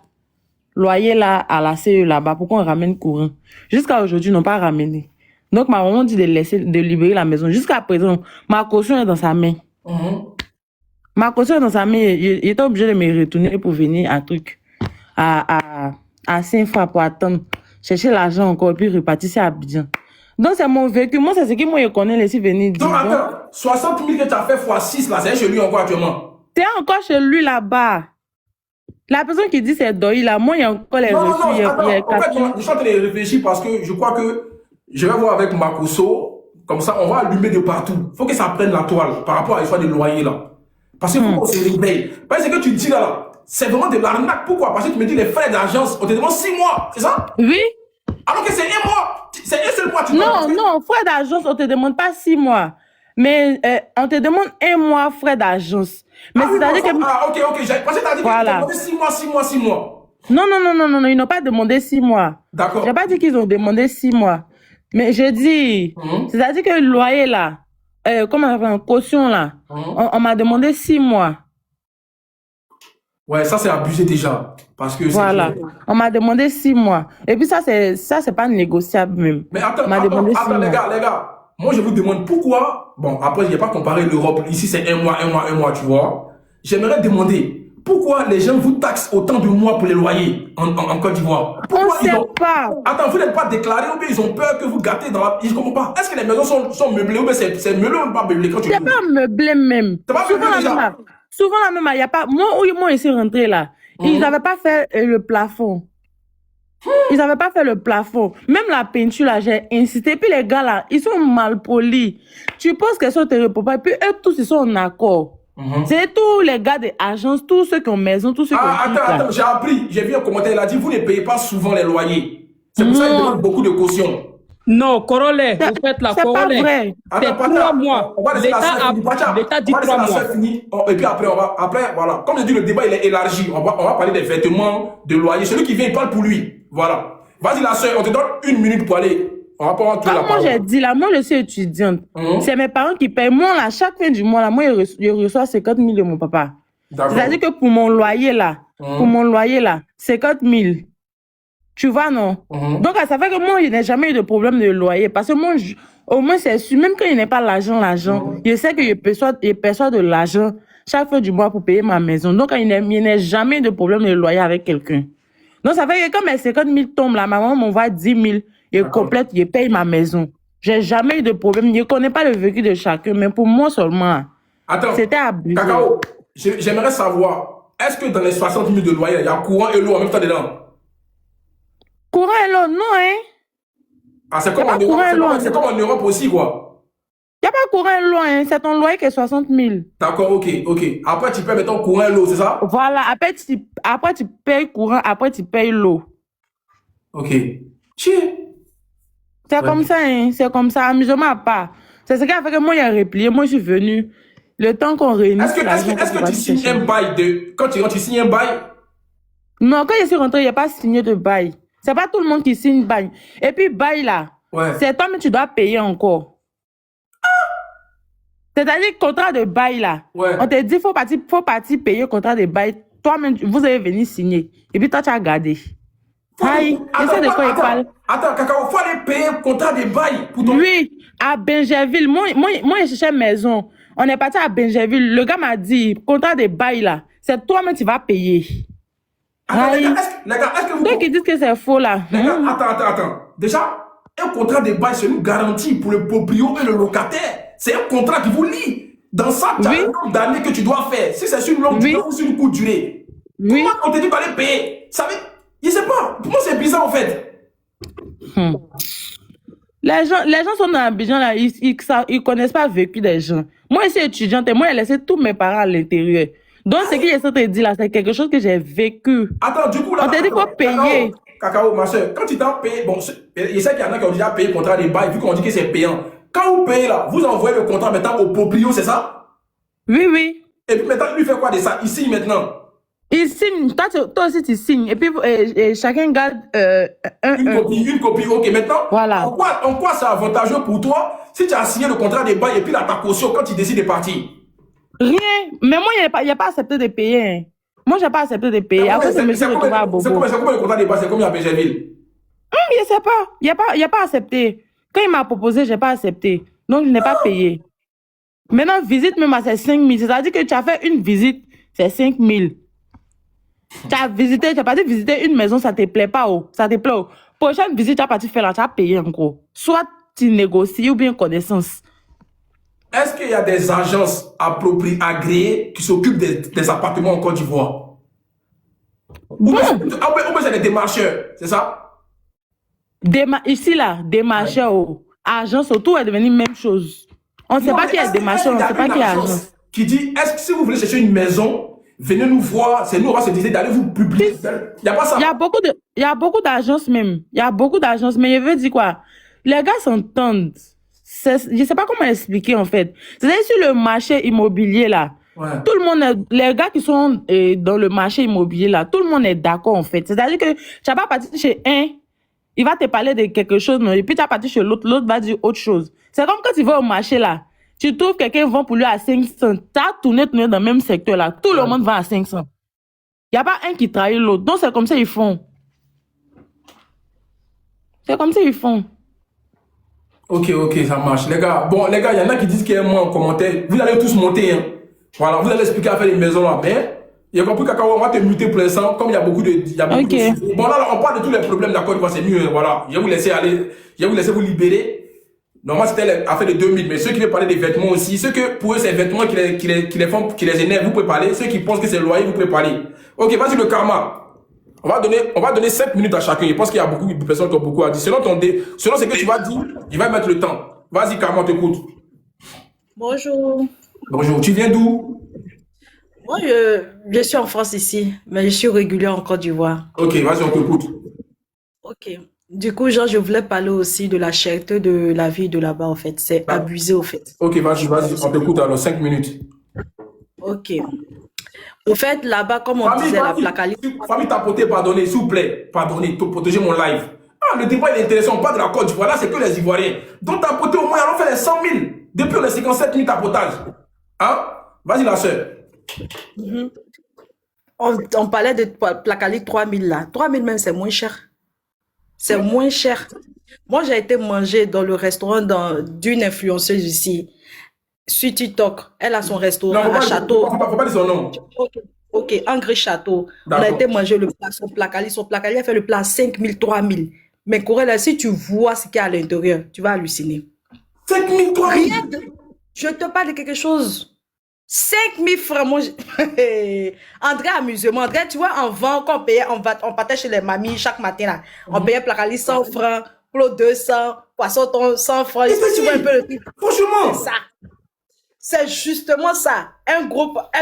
Loyer là à la CE là-bas pour qu'on ramène courant. Jusqu'à aujourd'hui, ils n'ont pas ramené. Donc ma maman dit de libérer la maison. Jusqu'à présent, ma caution est dans sa main. Ma caution est dans sa main. Il était obligé de me retourner pour venir à Saint-Fra pour attendre, chercher l'argent encore et puis repartir à Abidjan. Donc c'est mon vécu. Moi, c'est ce que moi je connais laisser venir dire. Donc attends, 60 000 que tu as fait x6 là, c'est chez lui encore actuellement. T'es encore chez lui là-bas. La personne qui dit c'est Doi là, moi il y a encore les reçus. En fait, je suis en train de réfléchir parce que je crois que je vais voir avec Makoso, comme ça on va allumer de partout. Il faut que ça prenne la toile par rapport à l'histoire des loyers là. Parce qu'il faut qu'on se réveille. Parce que ce que tu dis là, c'est vraiment de l'arnaque. Pourquoi? Parce que tu me dis les frais d'agence, on te demande 6 mois, c'est ça? Oui. Alors que c'est 1 mois. C'est un seul mois. Non, frais d'agence, on te demande pas 6 mois. Mais on te demande 1 mois frais d'agence. Mais c'est-à-dire que... Ah, ok. Parce que tu as dit voilà. qu'ils ont demandé 6 mois. Non, ils n'ont pas demandé 6 mois. D'accord. J'ai pas dit qu'ils ont demandé 6 mois. Mais je dis, c'est-à-dire que le loyer là, comment on appelle, caution là, on m'a demandé 6 mois. Ouais, ça c'est abusé déjà. Parce que c'est Voilà. clair. On m'a demandé 6 mois. Et puis ça, c'est pas négociable même. Mais attends, On m'a demandé 6 attends, mois. les gars. Moi, je vous demande pourquoi. Bon, après, je n'ai pas comparé l'Europe. Ici, c'est un mois, tu vois. J'aimerais demander pourquoi les gens vous taxent autant de mois pour les loyers en Côte d'Ivoire. On Pourquoi sait pas. Attends, vous n'êtes pas déclaré ou bien ils ont peur que vous gâtez dans la. Je ne comprends pas. Est-ce que les maisons sont meublées ou bien c'est meublé ou pas meublé quand tu C'est loues? pas meublé même. C'est pas meublé déjà. Souvent la même, il y a pas. Moi, où ils sont rentrés là, ils n'avaient pas fait le plafond. Ils n'avaient pas fait le plafond. Même la peinture, là, j'ai insisté. Puis les gars, là, ils sont mal polis. Tu poses question, tu ne réponds pas. Et puis eux, tous, ils sont en accord. C'est tous les gars des agences, tous ceux qui ont maison, tous ceux qui ont... Attends, j'ai appris. J'ai vu un commentaire, il a dit, vous ne payez pas souvent les loyers. C'est pour ça qu'ils demandent beaucoup de caution. Non, Corollaire, vous faites la C'est pas Corollaire. vrai. C'est 3 mois. On va laisser la sœur finir. L'État dit On va laisser 3 la mois. sœur finir. Et puis après, voilà. Comme je dis, le débat, il est élargi. On va parler des vêtements, de loyer. Celui qui vient, il parle pour lui. Voilà. Vas-y, la sœur, on te donne 1 minute pour aller. On va pas tout la Moi, parole. j'ai dit là, moi, je suis étudiante. C'est mes parents qui payent. Moi, là, chaque fin du mois, là, moi, je reçois 50 000 de mon papa. C'est-à-dire que pour mon loyer, là, 50 000. Tu vois, non? Donc, ça fait que moi, il n'y a jamais eu de problème de loyer. Parce que moi, au moins, c'est sûr, même quand il n'est pas l'argent, je sais que je perçois de l'argent chaque fin du mois pour payer ma maison. Donc, il n'y a jamais de problème de loyer avec quelqu'un. Donc, ça fait que quand mes 50 000 tombent, la maman m'envoie 10 000 et complète, je paye ma maison. J'ai jamais eu de problème. Je ne connais pas le vécu de chacun, mais pour moi seulement, c'était abusé. Cacao, j'aimerais savoir, est-ce que dans les 60 000 de loyer, il y a courant et l'eau en même temps dedans? Courant et l'eau, non, hein? Ah, c'est comme en Europe aussi, quoi. Il n'y a pas courant et l'eau, hein? C'est ton loyer qui est 60 000. D'accord, ok. Après, tu payes, mettons, courant et l'eau, c'est ça? Voilà, après tu payes courant, après tu payes l'eau. Ok. Tiens. C'est comme ça, hein? C'est comme ça, amusement à part. C'est ce qui a fait que moi, j'ai replié. Moi, je suis venu. Le temps qu'on réunisse. Est-ce que tu signes un bail de. Quand tu rentres, tu signes un bail? Non, quand je suis rentré, il n'y a pas signé de bail. C'est pas tout le monde qui signe bail. Et puis, bail là, c'est toi, mais tu dois payer encore. C'est-à-dire, contrat de bail là. On te dit, faut partir payer contrat de bail. Toi-même, vous avez venu signer. Et puis, toi, tu as gardé. Aïe, je sais de quoi il parle. Attends, Cacao, faut aller payer contrat de bail pour ton... Oui, à Benjerville. Moi, je cherchais maison. On est parti à Benjerville. Le gars m'a dit, contrat de bail là, c'est toi-même qui vas payer. Attends, les gars, est-ce que vous... Ceux qui disent que c'est faux là. Les gars, attends. Déjà, un contrat de bail, c'est une garantie pour le proprio et le locataire. C'est un contrat qui vous lie. Dans ça, tu as un nombre d'années que tu dois faire. Si c'est sur une longue durée ou sur une courte durée. Comment on te dit d'aller payer? Ça veut... Je sais pas. Pour moi, c'est bizarre en fait. Les gens sont dans Abidjan là, ils connaissent pas le vécu des gens. Moi, je suis étudiante et moi, j'ai laissé tous mes parents à l'intérieur. Donc, ce que je te dis là, c'est quelque chose que j'ai vécu. Attends, du coup là. On t'a dit qu'il faut payer. Cacao, ma soeur, quand tu t'as payé, bon, je sais qu'il y en a qui ont déjà payé le contrat de bail, vu qu'on dit que c'est payant. Quand vous payez là, vous envoyez le contrat maintenant au proprio, c'est ça? Oui. Et puis maintenant, lui fait quoi de ça? Il signe maintenant. Il signe, toi aussi tu signes, et puis chacun garde une copie, ok. Maintenant, voilà. En quoi c'est avantageux pour toi si tu as signé le contrat de bail et puis là, ta caution quand tu décides de partir? Rien, mais moi, il n'y a pas accepté de payer. Hein. Moi, je n'ai pas accepté de payer. Après, c'est monsieur retrouvé à Bobo. C'est combien le contrat de bail? C'est combien à Benjerville? Je ne sais pas. Il n'y a pas accepté. Quand il m'a proposé, je n'ai pas accepté. Donc, je n'ai pas payé. Maintenant, visite même, c'est 5 000. C'est-à-dire que tu as fait une visite, c'est 5 000. Tu as parti visiter une maison, ça ne te plaît pas. Ça te plaît. Prochaine visite, tu as parti faire là, tu as payé encore. Soit tu négocies ou bien connaissance. Est-ce qu'il y a des agences appropriées, agréées, qui s'occupent des appartements en Côte d'Ivoire? Ou bien c'est des démarcheurs, c'est ça? Ici, là, démarcheurs, agence, autour est devenu même chose. On ne sait pas qui est démarcheur, on ne sait pas qui est agence. Qui dit, est-ce que si vous voulez chercher une maison, venez nous voir, c'est nous, on va se décider d'aller vous publier. Il n'y a pas ça. Il y a beaucoup d'agences même. Il y a beaucoup d'agences, mais je veux dire quoi? Les gars s'entendent. Je ne sais pas comment expliquer en fait. C'est-à-dire sur le marché immobilier là, tout le monde, les gars qui sont dans le marché immobilier là, tout le monde est d'accord en fait. C'est-à-dire que tu n'as pas parti chez un, il va te parler de quelque chose, non, et puis tu as parti chez l'autre, l'autre va dire autre chose. C'est comme quand tu vas au marché là, tu trouves quelqu'un vend pour lui à 500, tu as tourné dans le même secteur là, tout le monde va à 500. Il n'y a pas un qui trahit l'autre. Donc, c'est comme ça ils font. C'est comme ça ils font. Ok, ça marche. Les gars, il y en a qui disent qu'il y a un mois en commentaire. Vous allez tous monter. Hein. Voilà, vous allez expliquer à faire les maisons là. Mais, il y a compris Cacao, on va te muter pour l'instant. Comme il y a beaucoup de. Ok. Bon, là, on parle de tous les problèmes d'accord, c'est mieux. Hein, voilà. Je vais vous laisser aller. Je vais vous laisser vous libérer. Normalement, c'était l'affaire de 2000. Mais ceux qui veulent parler des vêtements aussi, ceux que pour eux, c'est les vêtements qui les énervent, vous pouvez parler. Ceux qui pensent que c'est le loyer, vous pouvez parler. Ok, vas-y, le karma. On va donner 5 minutes à chacun. Je pense qu'il y a beaucoup de personnes qui ont beaucoup à dire. Selon ce que tu vas dire, il va mettre le temps. Vas-y, Karma, on t'écoute. Bonjour. Bonjour. Tu viens d'où? Moi, je suis en France ici, mais je suis régulier en Côte d'Ivoire. Ok, vas-y, on t'écoute. Ok. Du coup, genre, je voulais parler aussi de la cherté de la vie de là-bas, en fait. C'est abusé, au fait. Ok, vas-y, on t'écoute alors, 5 minutes. Ok. Au fait, là-bas, comme on disait, la Placali. Famille Tapoté, pardonnez, s'il vous plaît. Pardonnez, pour protéger mon live. Ah, le débat il est intéressant, on parle de la Côte d'Ivoire, là, c'est que les Ivoiriens. Donc, Tapoté, au moins, allons faire les 100 000. Depuis, on est 57 000 tapotages. Hein? Vas-y, la soeur. On parlait de Placali 3000 là. 3000 même, c'est moins cher. C'est moins cher. Moi, j'ai été manger dans le restaurant d'une influenceuse ici, sur TikTok. Elle a son restaurant à Château. Faut pas dire son nom. Ok, Angry Château. On a été manger le plat, son placali. Son placali a fait le plat 5 000, 3 000. Mais Corella, si tu vois ce qu'il y a à l'intérieur, tu vas halluciner. 5 000, 3 000. Je te parle de quelque chose. 5 000 francs. Moi, André, amusement. André, tu vois, en vent, quand on partait chez les mamies chaque matin, là, on payait placali 100 francs, clos 200, poisson 100 francs. Tu vois un peu le truc. Franchement. C'est ça. C'est justement ça. Elle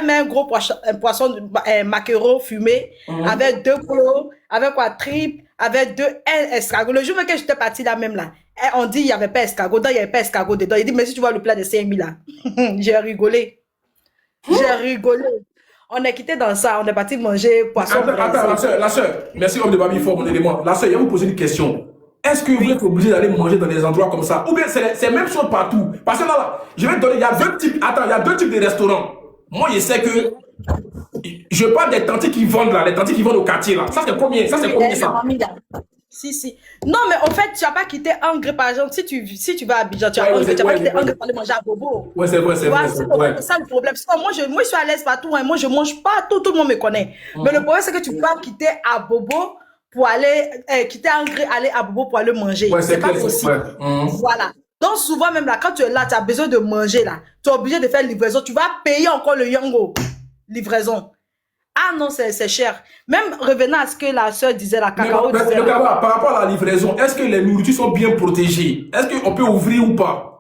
met un gros poisson maquereau fumé, avec 2 plots, avec quoi, tripe, avec 2 escargots. Le jour que j'étais partie là même là, on dit il n'y avait pas escargot, il n'y avait pas escargot dedans. Il dit, mais si tu vois le plat de 5 000 là, j'ai rigolé. J'ai rigolé. On est quitté dans ça, on est parti manger poisson. Attends, la soeur, merci homme de Babi Fort, mon élément. La soeur, je vais vous poser une question. Est-ce que vous êtes obligé d'aller manger dans des endroits comme ça? Ou bien c'est même chose partout? Parce que là, je vais te donner, il y a deux types de restaurants. Moi, je sais que, je parle des tantis qui vendent là, les tantis qui vendent au quartier là. Ça, c'est combien? Ça? Si. Non, mais en fait, tu n'as pas quitté Angers, par exemple. Si tu vas à Abidjan, tu n'as pas quitté Angers pour aller manger à Bobo. Ouais, c'est vrai. C'est ça le problème. Parce que moi, je suis à l'aise partout. Hein. Moi, je mange partout. Tout le monde me connaît. Mais le problème, c'est que tu peux pas quitter à Bobo pour aller, quitter Angers, aller à Bobo pour aller manger. Ouais, c'est pas possible. Voilà. Donc, souvent, même là, quand tu es là, tu as besoin de manger là. Tu es obligé de faire livraison. Tu vas payer encore le yango. Livraison. Ah non, c'est cher. Même revenant à ce que la soeur disait, la cacao disait. Par rapport à la livraison, est-ce que les nourritures sont bien protégées? Est-ce qu'on peut ouvrir ou pas?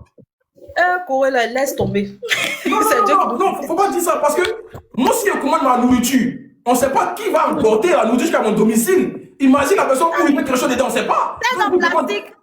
Corella, laisse tomber. Non, faut pas dire ça parce que moi, si je commande ma nourriture, on ne sait pas qui va emporter la nourriture jusqu'à mon domicile. Imagine la personne où il met quelque chose dedans, on ne sait pas. C'est dans le plastique.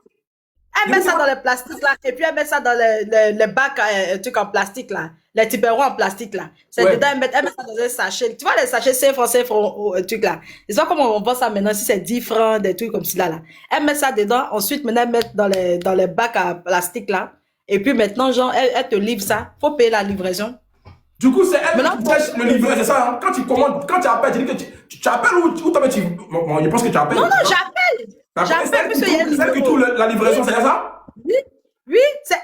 Elle met ça dans le plastique là, et puis elle met ça dans les bacs, trucs en plastique là, les tupperwares en plastique là. C'est dedans, elle met ça dans un sachet. Tu vois les sachets 5 francs, truc là. C'est pas comme on vend ça maintenant, si c'est 10 francs, des trucs comme ça là. Elle met ça dedans, ensuite maintenant elle met dans les bacs à plastique là. Et puis maintenant, genre, elle te livre ça. Faut payer la livraison. Du coup, c'est elle qui tâche le livret, c'est ça, hein? Quand tu commandes, quand tu appelles, tu dis que tu appelles ou tu bon, je pense que tu appelles. Non, j'appelle. J'appelle parce qu'il y a celle qui trouve la livraison, c'est ça? Oui,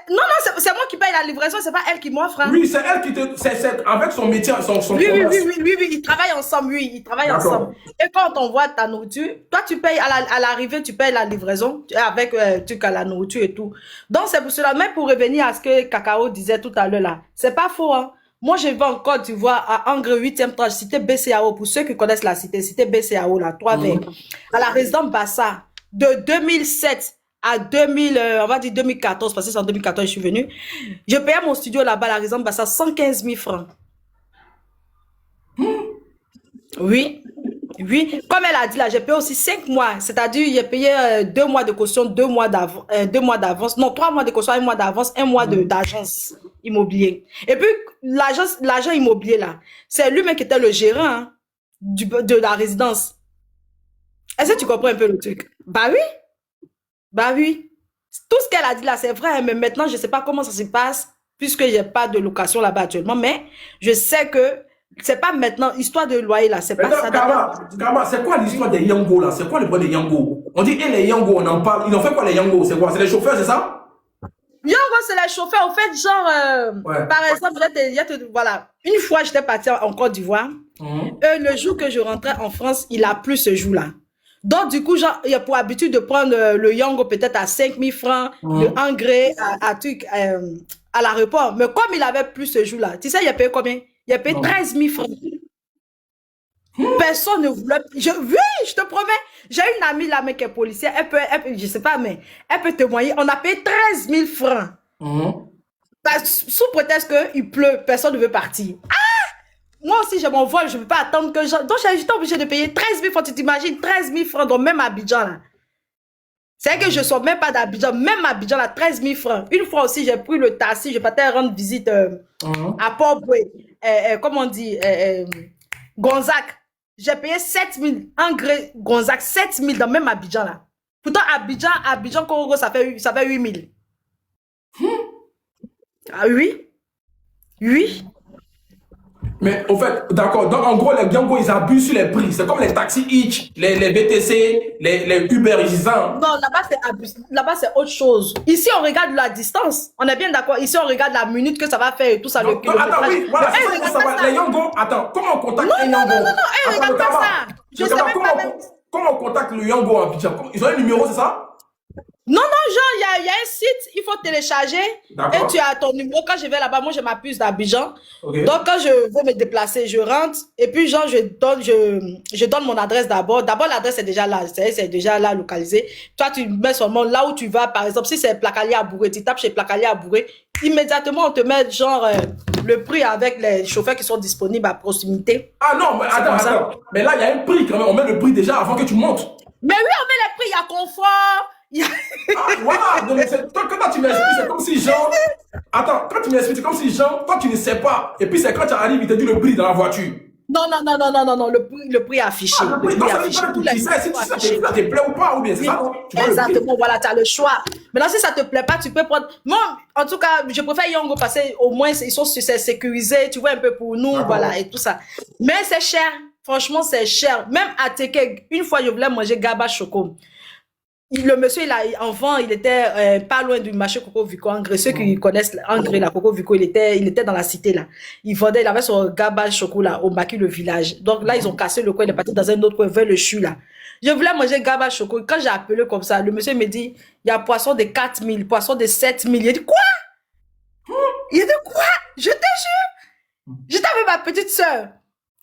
non, c'est moi qui paye la livraison, c'est pas elle qui m'offre. Hein. Oui, c'est elle qui c'est avec son métier, son oui, ils travaillent ensemble, ils travaillent ensemble. Et quand on voit ta nourriture, toi tu payes à l'arrivée, tu payes la livraison avec la nourriture et tout. Donc c'est pour cela, même pour revenir à ce que Cacao disait tout à l'heure là, c'est pas faux, hein. Moi, je vais en Côte d'Ivoire à Angers 8e tranche, cité BCAO, pour ceux qui connaissent la cité BCAO, là, 3 vers, à la résidence Bassa, de 2007 à 2014, parce que c'est en 2014 je suis venue, je payais mon studio là-bas, à la résidence Bassa, 115 000 francs. Oui, comme elle a dit là, j'ai payé aussi 5 mois, c'est-à-dire j'ai payé 2 mois de caution, 2 mois d'avance, non, 3 mois de caution, 1 mois d'avance, 1 mois d'agence immobilier. Et puis, l'agent immobilier là, c'est lui-même qui était le gérant hein, de la résidence. Est-ce que tu comprends un peu le truc? Bah oui. Tout ce qu'elle a dit là, c'est vrai, mais maintenant, je ne sais pas comment ça se passe, puisque je n'ai pas de location là-bas actuellement, mais je sais que C'est pas maintenant, histoire de loyer là, c'est pas ça. Kama, c'est quoi l'histoire des Yango là? C'est quoi le point des Yango? On dit, et les Yango, on en parle. Ils ont fait quoi les Yango? C'est quoi? C'est les chauffeurs, c'est ça? Yango, c'est les chauffeurs. En fait, genre, par exemple, voilà, une fois j'étais partie en Côte d'Ivoire. Le jour que je rentrais en France, il a plu ce jour-là. Donc, du coup, genre, il y a pour habitude de prendre le Yango peut-être à 5 000 francs, le engrais à l'aéroport. Mais comme il avait plus ce jour-là, tu sais, il a payé combien? Il a payé 13 000 francs. Personne ne voulait. Oui, je te promets. J'ai une amie là, mais qui est policière. Elle peut, je sais pas, mais elle peut témoigner. On a payé 13 000 francs. Sous prétexte qu'il pleut, personne ne veut partir. Moi aussi, j'ai mon vol, je ne peux pas attendre que je... Donc, j'étais obligée de payer 13 000 francs. Tu t'imagines, 13 000 francs, donc même à Abidjan, là. C'est que je ne sors même pas d'Abidjan. Même à Abidjan, là, 13 000 francs. Une fois aussi, j'ai pris le taxi, je partais rendre visite à Port-Boué. Comment on dit Gonzac. J'ai payé 7 000 engrais Gonzac, 7 000 dans même Abidjan, là. Pourtant, Abidjan, Congo, ça fait 8 000. Ah oui? Oui. Mais au fait, d'accord, donc en gros, les Yango, ils abusent sur les prix. C'est comme les taxis Hitch, les BTC, les Uber, ils disent. Non, là-bas, c'est abus. Là-bas, c'est autre chose. Ici, on regarde la distance. On est bien d'accord. Ici, on regarde la minute que ça va faire et tout ça. Non, non, attends, oui, voilà, c'est ça, ça va. Les Yango, attends, comment on contacte les Yango? Non, regarde pas ça. Je sais même pas même. Comment on contacte le Yango à Abidjan? Ils ont un numéro, c'est ça? Non, genre, il y a un site, il faut télécharger et tu as ton numéro. Quand je vais là-bas, moi, je m'appuie d'Abidjan. Okay. Donc, quand je veux me déplacer, je rentre et puis, genre, je donne mon adresse d'abord. D'abord, l'adresse est déjà là, c'est déjà là localisé. Toi, tu mets seulement là où tu vas. Par exemple, si c'est Placalier à Bourré, tu tapes chez Placalier à Bourré. Immédiatement, on te met, genre, le prix avec les chauffeurs qui sont disponibles à proximité. Ah non, mais attends. Mais là, il y a un prix quand même. On met le prix déjà avant que tu montes. Mais oui, on met le prix, il y a confort. Voilà, donc quand tu m'expliques, c'est comme si genre. Attends, quand tu m'expliques, c'est comme si genre, toi tu ne sais pas. Et puis c'est quand tu arrives, il te dit le prix dans la voiture. Non, le prix affiché. Ah, le prix affiché. Tu sais si ça te plaît ou pas, ou bien c'est ça. Exactement, voilà, tu as le choix. Maintenant, si ça te plaît pas, tu peux prendre. Moi, en tout cas, je préfère Yango parce qu'au moins, ils sont sécurisés, tu vois, un peu pour nous, voilà, et tout ça. Mais c'est cher. Franchement, c'est cher. Même à Teke, une fois, je voulais manger Gaba Choco. Le monsieur, enfant, il était pas loin du marché Coco Vico Angre. Ceux qui connaissent Angre, la Coco Vico, il était dans la cité là. Il avait son gaba chocolat au Maki, le village. Donc là, ils ont cassé le coin, il est parti dans un autre coin vers le CHU là. Je voulais manger gaba chocolat. Quand j'ai appelé comme ça, le monsieur me dit, il y a poisson de 4 000, poisson de 7 000. Il dit quoi? Il dit quoi? Je te jure. J'étais avec ma petite soeur.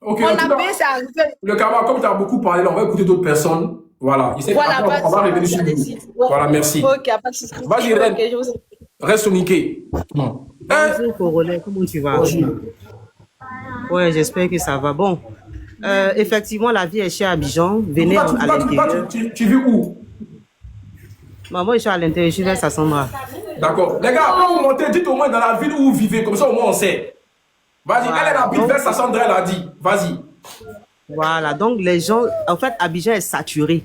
Okay, on a payé, c'est arrivé. Le Kama, comme tu as beaucoup parlé, on va écouter d'autres personnes. Voilà, on va revenir sur vous. Voilà, merci. Ok, pas de souci. Vas-y, Red. Reste niqué. Bonjour, Coronet, comment tu vas? Ouais, j'espère que ça va. Bon, effectivement, la vie est chère à Abidjan. Venez à l'intérieur. Tu vis où? Moi, je suis à l'intérieur, je suis vers Sassambra. D'accord. Les gars, quand vous montez, dites au moins dans la ville où vous vivez, comme ça au moins on sait. Vas-y, elle habite vers Sassambra, elle a dit. Vas-y. Voilà, donc les gens, en fait, Abidjan est saturé.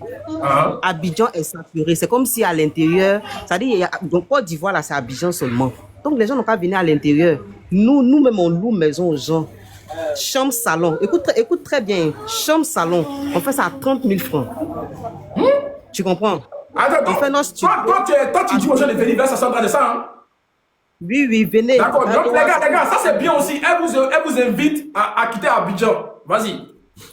Abidjan est saturé. C'est comme si à l'intérieur, c'est-à-dire, donc Côte d'Ivoire, là, c'est Abidjan seulement. Donc les gens n'ont pas venir à l'intérieur. Nous-mêmes, on loue maison aux gens. Chambre, salon. Écoute très bien. Chambre, salon. On fait ça à 30 000 francs. Tu comprends? Attends, toi, tu dis aux gens de venir vers Sassambra, c'est ça, hein? Oui, venez. D'accord, donc les gars, ça c'est bien aussi. Elle vous invite à quitter Abidjan. Vas-y.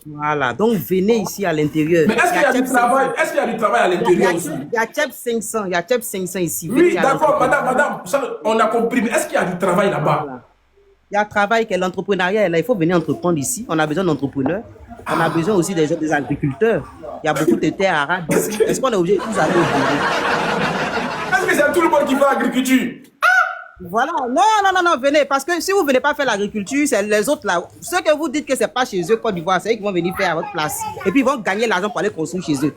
Voilà, donc venez ici à l'intérieur. Mais est-ce qu'il y a du travail? Est-ce qu'il y a du travail à l'intérieur aussi? Il y a TEP 500, il y a TEP 500 ici. Oui, d'accord, madame, ça, on a compris. Mais est-ce qu'il y a du travail là-bas? Voilà. Il y a travail, que l'entrepreneuriat est là. Il faut venir entreprendre ici. On a besoin d'entrepreneurs. On a besoin aussi des agriculteurs. Il y a beaucoup de terres arabes ici. Est-ce qu'on est obligé de vous aller au bureau? Est-ce que c'est tout le monde qui fait l'agriculture? Voilà, non, venez, parce que si vous ne venez pas faire l'agriculture, c'est les autres là. Ceux que vous dites que c'est pas chez eux, Côte d'Ivoire, c'est eux qui vont venir faire à votre place. Et puis ils vont gagner l'argent pour aller construire chez eux.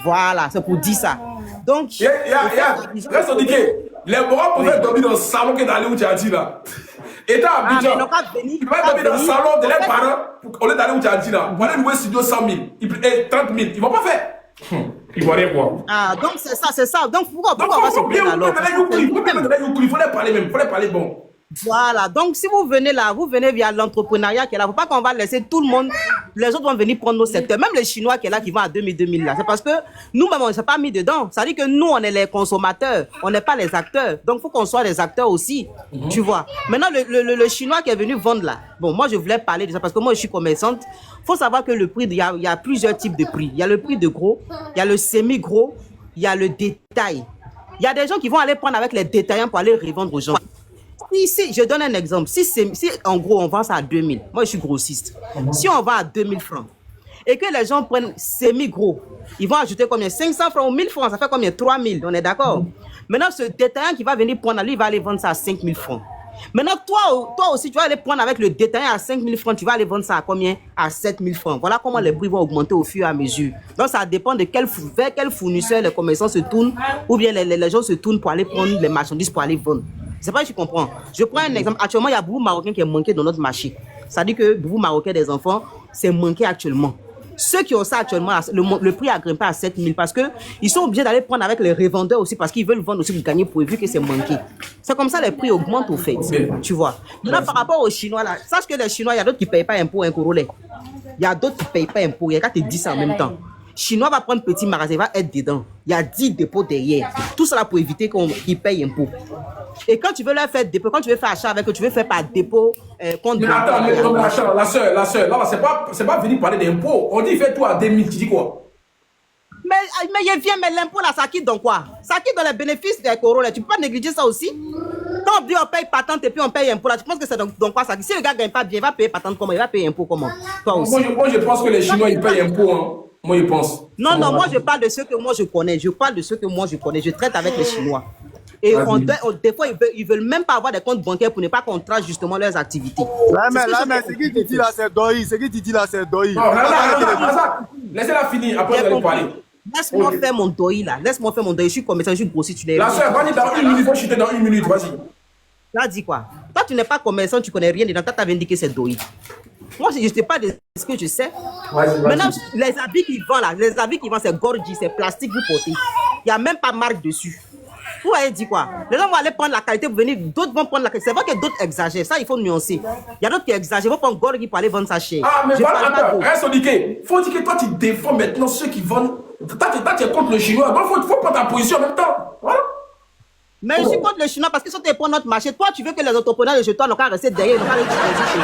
Voilà, c'est pour dire ça. Donc, reste indiqué. Les morts pouvaient dormir dans le salon que d'aller où tu as dit là. Et t'as Abidjan. Ils pouvaient dormir dans le salon de leurs parents au lieu d'aller où tu as dit là. Pour aller louer studio 100 000 et 30 000. Ils vont pas faire. Ils vont rien voir. Donc c'est ça. Donc pourquoi on va se plaindre alors? Il faut les parler même. Il faut les parler bon. Voilà, donc si vous venez là, vous venez via l'entrepreneuriat qui est là. Faut pas qu'on va laisser tout le monde, les autres vont venir prendre nos secteurs. Même les Chinois qui est là, qui vont à 2000 là. C'est parce que nous-mêmes, on ne s'est pas mis dedans. Ça veut dire que nous, on est les consommateurs, on n'est pas les acteurs. Donc, il faut qu'on soit les acteurs aussi, tu vois. Maintenant, le Chinois qui est venu vendre là, bon, moi, je voulais parler de ça parce que moi, je suis commerçante. Il faut savoir que le prix, il y a plusieurs types de prix. Il y a le prix de gros, il y a le semi-gros, il y a le détail. Il y a des gens qui vont aller prendre avec les détaillants pour aller revendre aux gens. Si je donne un exemple, si en gros on vend ça à 2000, moi je suis grossiste. Si on vend à 2000 francs et que les gens prennent semi-gros, ils vont ajouter combien? 500 francs ou 1000 francs, ça fait combien? 3000, on est d'accord? Maintenant, ce détaillant qui va venir prendre, lui, il va aller vendre ça à 5000 francs. Maintenant, toi aussi, tu vas aller prendre avec le détaillant à 5000 francs, tu vas aller vendre ça à combien? À 7000 francs. Voilà comment les prix vont augmenter au fur et à mesure. Donc, ça dépend de vers quel fournisseur les commerçants se tournent ou bien les gens se tournent pour aller prendre les marchandises pour aller vendre. C'est pas que tu comprends. Je prends un exemple. Actuellement, il y a beaucoup de Marocains qui est manqué dans notre marché. Ça dit que beaucoup de Marocains des enfants, c'est manqué actuellement. Ceux qui ont ça actuellement, le prix a grimpé à 7000 parce qu'ils sont obligés d'aller prendre avec les revendeurs aussi parce qu'ils veulent vendre aussi pour gagner pour vu que c'est manqué. C'est comme ça les prix augmentent au fait. Tu vois. Maintenant, par rapport aux Chinois, là, sache que les Chinois, il y a d'autres qui ne payent pas impôt, un Corolet. Il y a d'autres qui ne payent pas impôt. Il y a qu'à te dire ça en même temps. Chinois va prendre petit magasin, il va être dedans. Il y a 10 dépôts derrière. Tout cela pour éviter qu'ils payent impôt. Et quand tu veux leur faire dépôt, quand tu veux faire achat avec eux, tu veux faire par dépôt compte. Mais attends, la soeur, là, c'est pas venir parler d'impôt. On dit fait tout à 2000, tu dis quoi? Mais il vient, mais l'impôt là, ça quitte dans quoi? Ça quitte dans les bénéfices des Corolla. Tu peux pas négliger ça aussi? Quand on dit on paye patente et puis on paye impôt là, tu penses que c'est dans quoi ça? Si le gars gagne pas bien, il va payer patente comment? Il va payer impôt comment? Toi aussi. Moi, je pense que les Chinois, ils payent impôt, hein. Moi, je pense. Non, moi, je parle de ceux que moi, je connais. Je parle de ceux que moi, je connais. Je traite avec les Chinois. Et des fois, ils veulent même pas avoir des comptes bancaires pour ne pas qu'on trace justement leurs activités. Là, mais ce qui te dit là, c'est Doi. Ce qui te dit là, c'est Doi. Laissez-la finir, après, vous allez parler. Laisse-moi faire mon Doi là. Laisse-moi faire mon Doi. Je suis commerçant, je suis grossiste. La soeur, vas-y dans 1 minute, il faut chuter dans 1 minute, vas-y. Là, dis quoi? Toi, tu n'es pas commerçant, tu connais rien dedans. Toi, tu avais indiqué c'est Doi. Moi, je ne sais pas de ce que je sais. Maintenant, les habits qu'ils vendent là, c'est Gorgi, c'est plastique, vous portez. Il n'y a même pas marque dessus. Vous avez dit quoi? Les gens vont aller prendre la qualité pour venir, d'autres vont prendre la qualité. C'est vrai que d'autres exagèrent, ça il faut nuancer. Il y a d'autres qui exagèrent, ils vont prendre Gorgi pour aller vendre sa chair. Ah, mais voilà, reste au diquet. Faut dire que toi tu défends maintenant ceux qui vendent. Toi tu es contre le chinois, donc faut prendre ta position en même temps. Voilà. Mais je suis contre le chinois parce que si tu prends notre marché, toi tu veux que les entrepreneurs de chez toi n'ont qu'à rester derrière, ils n'ont qu'à aller chez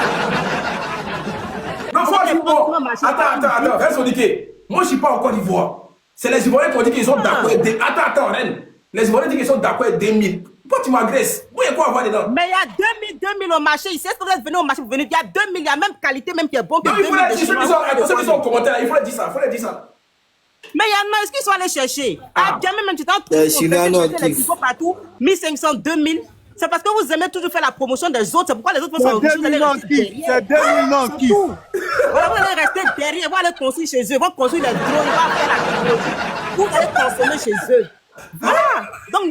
non, attends, reste au diquet. Moi je suis pas en Côte d'Ivoire. C'est les Ivoiriens qui ont dit qu'ils sont d'accord. Attends, Reine. Les Ivoiriens disent qu'ils sont d'accord avec 2000. Pourquoi tu m'agresses? Où il y a quoi à voir dedans? Mais il y a 2000 au marché. Ici, est-ce que vous êtes venu au marché pour venir? Il y a 2000, il y a même qualité même qui est bon que 2000. Il faut les dire, ceux qui sont en commentaire, il faut les dire ça. Mais il y en a, est-ce qu'ils sont allés chercher? Ah, bien même, tu t'en trouves partout, 1500, 2000. C'est parce que vous aimez toujours faire la promotion des autres. C'est pourquoi les autres vont s'en C'est 2000 non qui. Voilà, vous allez rester derrière, vous allez construire chez eux, ils vont construire les drones, ils vont faire la technologie. Vous allez consommer chez eux. Voilà. Donc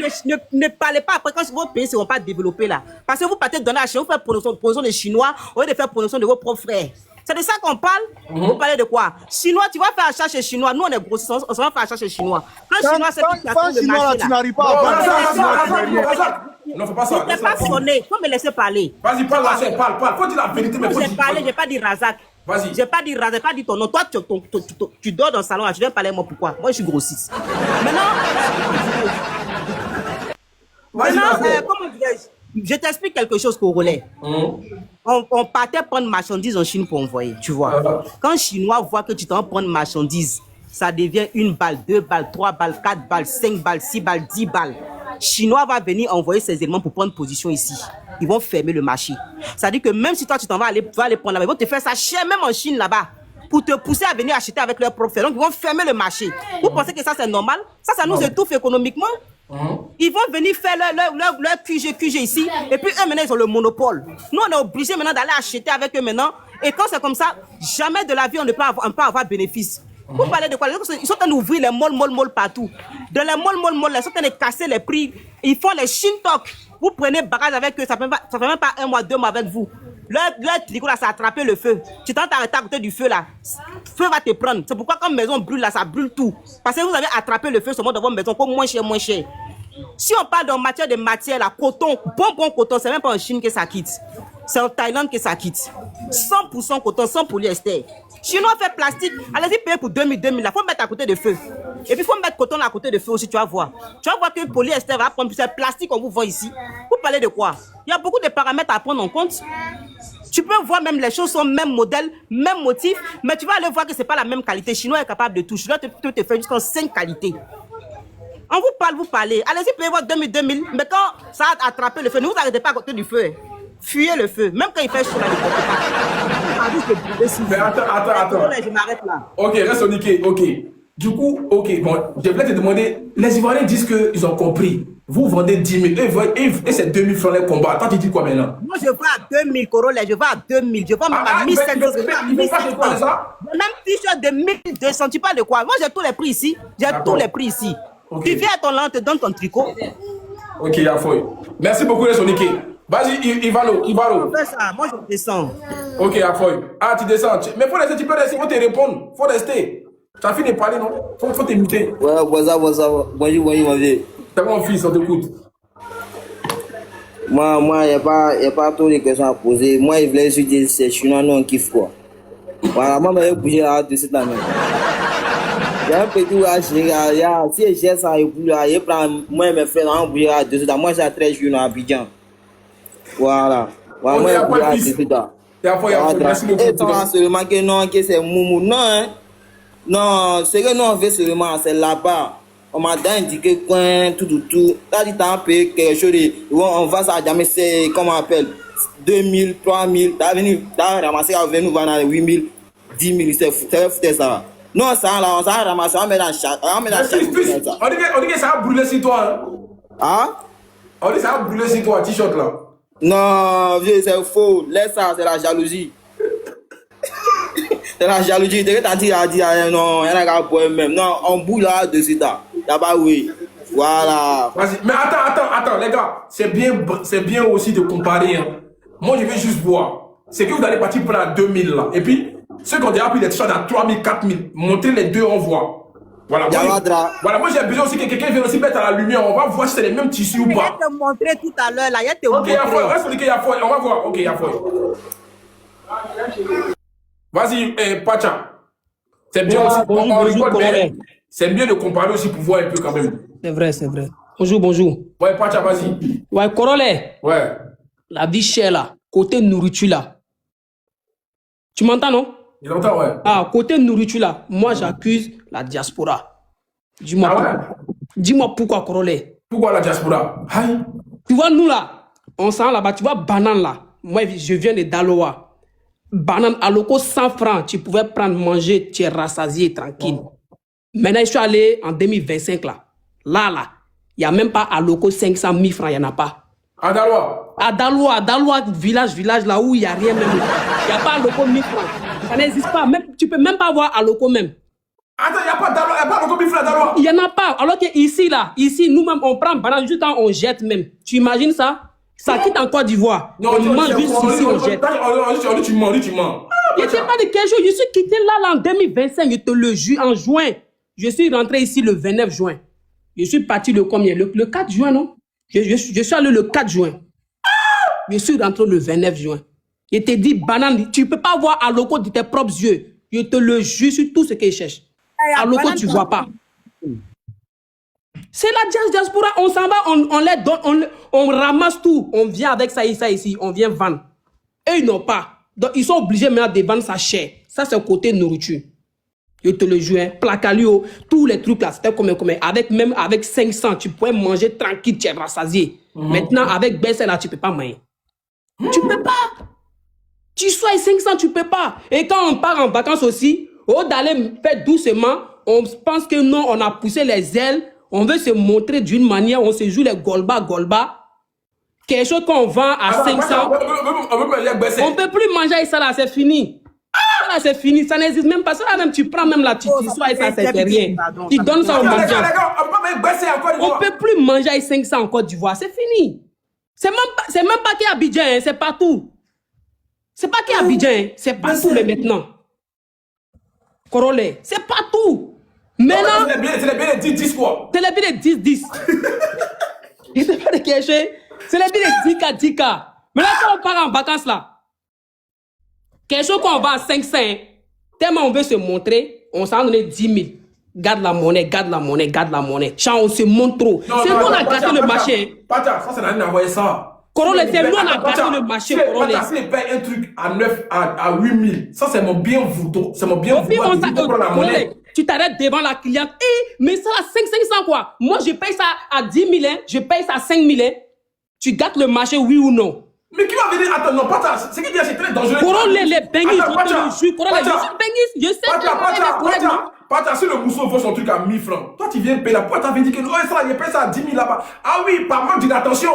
ne parlez pas après quand vos pays ne seront pas développés là. Parce que vous partez donner à chez vous, faire promotion des Chinois au lieu de faire promotion de vos propres frères. C'est de ça qu'on parle. Vous parlez de quoi? Chinois, tu vas faire achat chez Chinois. Nous, on est grossistes, on va faire achat chez Chinois. Quand Chinois, c'est qui attend le marché là. Tu n'arrives pas à vendre. Non, faut pas ça. Je ne t'ai pas sonné. Il faut me laisser parler. Vas-y, parle la soeur, parle. Faut dire la vérité, mais faut dire. J'ai parlé, j'ai pas dit Razak. Vas-y. J'ai pas dit Razak, j'ai pas dit ton nom. Toi, tu dors dans le salon, tu viens parler moi pourquoi? Moi, je suis grossiste. Maintenant, comment dirais-je? Je t'explique quelque chose, Corolet. On partait prendre marchandises en Chine pour envoyer, tu vois. Quand un Chinois voit que tu t'en prends marchandises, ça devient 1 balle, 2 balles, 3 balles, 4 balles, 5 balles, 6 balles, 10 balles. Chinois va venir envoyer ses éléments pour prendre position ici. Ils vont fermer le marché. Ça veut dire que même si toi tu t'en vas aller prendre là-bas, ils vont te faire ça cher même en Chine là-bas pour te pousser à venir acheter avec leurs propres. Donc ils vont fermer le marché. Vous pensez que ça c'est normal? Ça nous étouffe économiquement. Ils vont venir faire leur QG ici et puis eux maintenant ils ont le monopole. Nous on est obligés maintenant d'aller acheter avec eux maintenant et quand c'est comme ça, jamais de la vie on ne peut avoir bénéfice. Vous parlez de quoi? Ils sont en train d'ouvrir les malls partout. Dans les malls, ils sont en train de casser les prix. Ils font les Shintok. Vous prenez bagage avec eux, ça ne fait même pas 1 mois, 2 mois avec vous. Leur tricot là, ça a attrapé le feu. Tu t'en t'arrêtes à côté du feu là. Le feu va te prendre. C'est pourquoi quand maison brûle là, ça brûle tout. Parce que vous avez attrapé le feu seulement dans votre maison pour moins cher. Si on parle en matière de matière, là, coton, bon coton, c'est même pas en Chine que ça quitte. C'est en Thaïlande que ça quitte. 100% coton, sans polyester. Chinois fait plastique, allez-y payer pour 2000, là, faut mettre à côté de feu. Et puis il faut mettre coton à côté de feu aussi, tu vas voir. Tu vas voir que le polyester va prendre, c'est plastique qu'on vous vend ici. Vous parlez de quoi? Il y a beaucoup de paramètres à prendre en compte. Tu peux voir même les choses sont même modèle, même motif, mais tu vas aller voir que c'est pas la même qualité. Chinois est capable de tout. Chinois te fait jusqu'en 5 qualités. On vous parle, vous parlez. Allez-y, payez votre 2000, mais quand ça a attrapé le feu, ne vous arrêtez pas à côté du feu. Fuyez le feu. Même quand il fait chaud, là, mais attends. Je m'arrête là. Ok, reste au niqué, ok. Du coup, ok, bon, je voulais te demander, les Ivoiriens disent qu'ils ont compris. Vous vendez 10 000, et c'est 2000 francs les combats. Attends, tu dis quoi maintenant? Moi, je vends à 2000 Corolla, je vends à 2000, je vends même à 1500. Ils vont pas te parler ça? Même t-shirt de 1200, tu parles de quoi? Moi, j'ai tous les prix ici. J'ai tous les prix ici. Okay. Tu viens à ton land, te donne ton tricot. Ok, Yafoy. Merci beaucoup, les Soniké. Vas-y, Ivalo. On fait ça, moi, je descends. Ok, Yafoy. Ah, tu descends. Mais faut rester, tu peux rester, faut te répondre. Faut rester. Tu as fini de parler, non? Faut t'écouter. Ouais, bonjour, mon vieux. C'est mon fils, on t'écoute. Moi, il n'y a pas trop de questions à poser. Moi, il voulait juste dire, c'est Chinois, non, on kiffe quoi. Voilà, moi, je vais bouger là de cette année. J'ai un petit peu à gérer. Si j'ai ça, je prends moi et mes frères, on bouge là de cette année. Moi, j'ai 13 jours à Abidjan. Voilà. Voilà, moi, je bouge là de cette année. Merci beaucoup. Et toi, seulement que non, que c'est Moumou. Non, hein. Non, ce que nous on fait seulement, c'est là-bas. On m'a indiqué coin, tout. Là, tu t'as payé quelque chose. On va ça jamais, c'est, comment on appelle, 2000, 3000. T'as ramassé à venir, nous vendre 8000, 10 000, c'est ça. Non, ça, là, on s'en ramasse, on met dans chaque. On dit que ça a brûlé sur toi. Hein? On dit que ça a brûlé sur toi, t-shirt là. Non, vieux, c'est faux. Laisse ça, c'est la jalousie. C'est la jalousie. Dès que t'as dit, non, il y en a qu'à boire même. Non, on bouge là de suite. Y'a pas oui. Voilà. Vas-y. Mais attends, les gars. C'est bien aussi de comparer. Hein. Moi, je vais juste voir. C'est que vous allez partir pour la 2000 là. Et puis, ceux qui ont déjà pris des t-shirts à 3000, 4000, montrez les deux, on voit. Voilà. Moi, j'ai besoin aussi que quelqu'un vienne aussi mettre à la lumière. On va voir si c'est les mêmes tissus ou pas. Je vais te montrer tout à l'heure là. Je vais te montrer. Ok, reste dit qu'il y a foi. On va voir. Ok, il y a foi. Vas-y, Pacha. C'est bien aussi. Bonjour, c'est bien de comparer aussi pour voir un peu quand même. C'est vrai. Bonjour. Ouais, Pacha, vas-y. Ouais, Corolé. Ouais. La vie chère là, côté nourriture là. Tu m'entends, non? Je l'entends, ouais. Ah, côté nourriture là, moi j'accuse la diaspora. Dis-moi pourquoi. Dis-moi pourquoi, Corolé. Pourquoi la diaspora? Aïe. Tu vois, nous là, on s'en là-bas, tu vois, banane là. Moi, je viens de Daloa. Banane à loco 100 francs, tu pouvais prendre, manger, tu es rassasié, tranquille. Maintenant, je suis allé en 2025 là. Là, il n'y a même pas à loco 500 000 francs, il n'y en a pas. À Daloa? À Daloa, village là où il n'y a rien même. Il n'y a pas à loco 1000 francs. Ça n'existe pas. Même, tu peux même pas voir à loco même. Attends, il n'y a pas à loco 1000 francs à Daloa? Il n'y en a pas. Alors que ici, nous-mêmes, on prend banane, juste on jette même. Tu imagines ça? Ça quitte en Côte d'Ivoire. Non, on mange juste ici, on jette. Tu mens. Je ne sais pas de quel jour. Je suis quitté là en 2025, je te le jure, en juin. Je suis rentré ici le 29 juin. Je suis parti le combien? Le 4 juin, non? Je suis allé le 4 juin. Je suis rentré le 29 juin. Je te dis, banane, tu ne peux pas voir à loco de tes propres yeux. Je te le jure sur tout ce qu'ils cherchent. À loco, tu ne vois pas. C'est la diaspora, on s'en va, on les donne, on ramasse tout. On vient avec ça ici, on vient vendre. Eux, ils n'ont pas. Donc, ils sont obligés maintenant de vendre ça cher. Ça, c'est le côté nourriture. Je te le jure, hein. Placalio, tous les trucs là, c'était comme avec 500, tu pouvais manger tranquille, tu es rassasié. Maintenant, avec Bessel là, tu ne peux pas manger. Tu ne peux pas. Tu sois 500, tu ne peux pas. Et quand on part en vacances aussi, au lieu d'aller faire doucement, on pense que non, on a poussé les ailes, on veut se montrer d'une manière, on se joue les golba. Quelque chose qu'on vend à 500. On ne peut plus manger ça là, c'est fini. Ça là, c'est fini, ça n'existe même pas. Ça là, même tu prends même la titi, soit et ça, c'est rien. Tu donnes ça aux mendiants. On ne peut plus manger à 500 en Côte d'Ivoire, c'est fini. C'est même pas qu'il y a Abidjan, hein, c'est partout. C'est pas qu'il y a Abidjan, hein, c'est partout mais maintenant. Corolé, c'est partout. Maintenant. C'est les billets 10-10 quoi. C'est les billets 10-10. Il te fait des cachets. C'est les billes de 10K. Mais là, quand on part en vacances, là, quelque chose qu'on va à 500, hein, tellement on veut se montrer, on s'en donne 10 000. Garde la monnaie, garde la monnaie, garde la monnaie. Tiens, on se montre trop. C'est nous, on a gâté le marché. Pacha, ça, c'est la ligne d'envoyer ça. Corolla, c'est nous, on a gâté le marché, Corolla. Pacha, s'il paye un truc à 8 000, ça, c'est mon bien voûteux. C'est mon bien voûteux. Tu t'arrêtes devant la cliente. Mais ça, à 500 quoi. Moi, je paye ça à 10 000, hein. Je paye ça à 5 000, hein. Tu gâtes le marché, oui ou non? Mais qui va venir? Attends, non, Pacha, c'est qui dit c'est très dangereux. Corolla, les bengis, je sais. Pacha, si le mousseau vaut son truc à 1000 francs, toi, tu viens payer la pointe, t'as dit que ça, il paye ça à 10 000 là-bas. Ah oui, par manque d'inattention.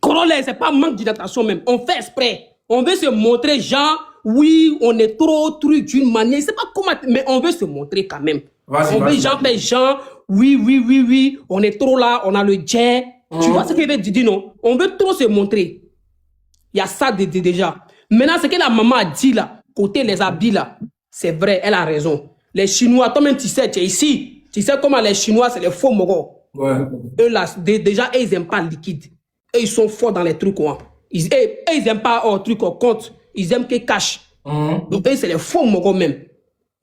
Corolla, c'est pas manque d'inattention même. On fait exprès. On veut se montrer, genre, oui, on est trop truc d'une manière. C'est pas comment, mais on veut se montrer quand même. On veut genre faire genre, oui, on est trop là, on a le jet. Tu vois ce qu'il veut dire, non? On veut trop se montrer. Il y a ça déjà. Maintenant, ce que la maman a dit là, côté les habits là, c'est vrai, elle a raison. Les Chinois, toi-même, tu sais, tu es ici. Tu sais comment les Chinois, c'est les faux mogos. Ouais. Eux là, déjà, ils n'aiment pas le liquide. Eux, ils sont forts dans les trucs, quoi. Ils n'aiment pas un truc au compte. Ils aiment qu'ils cachent. Donc, eux, c'est les faux mogos même.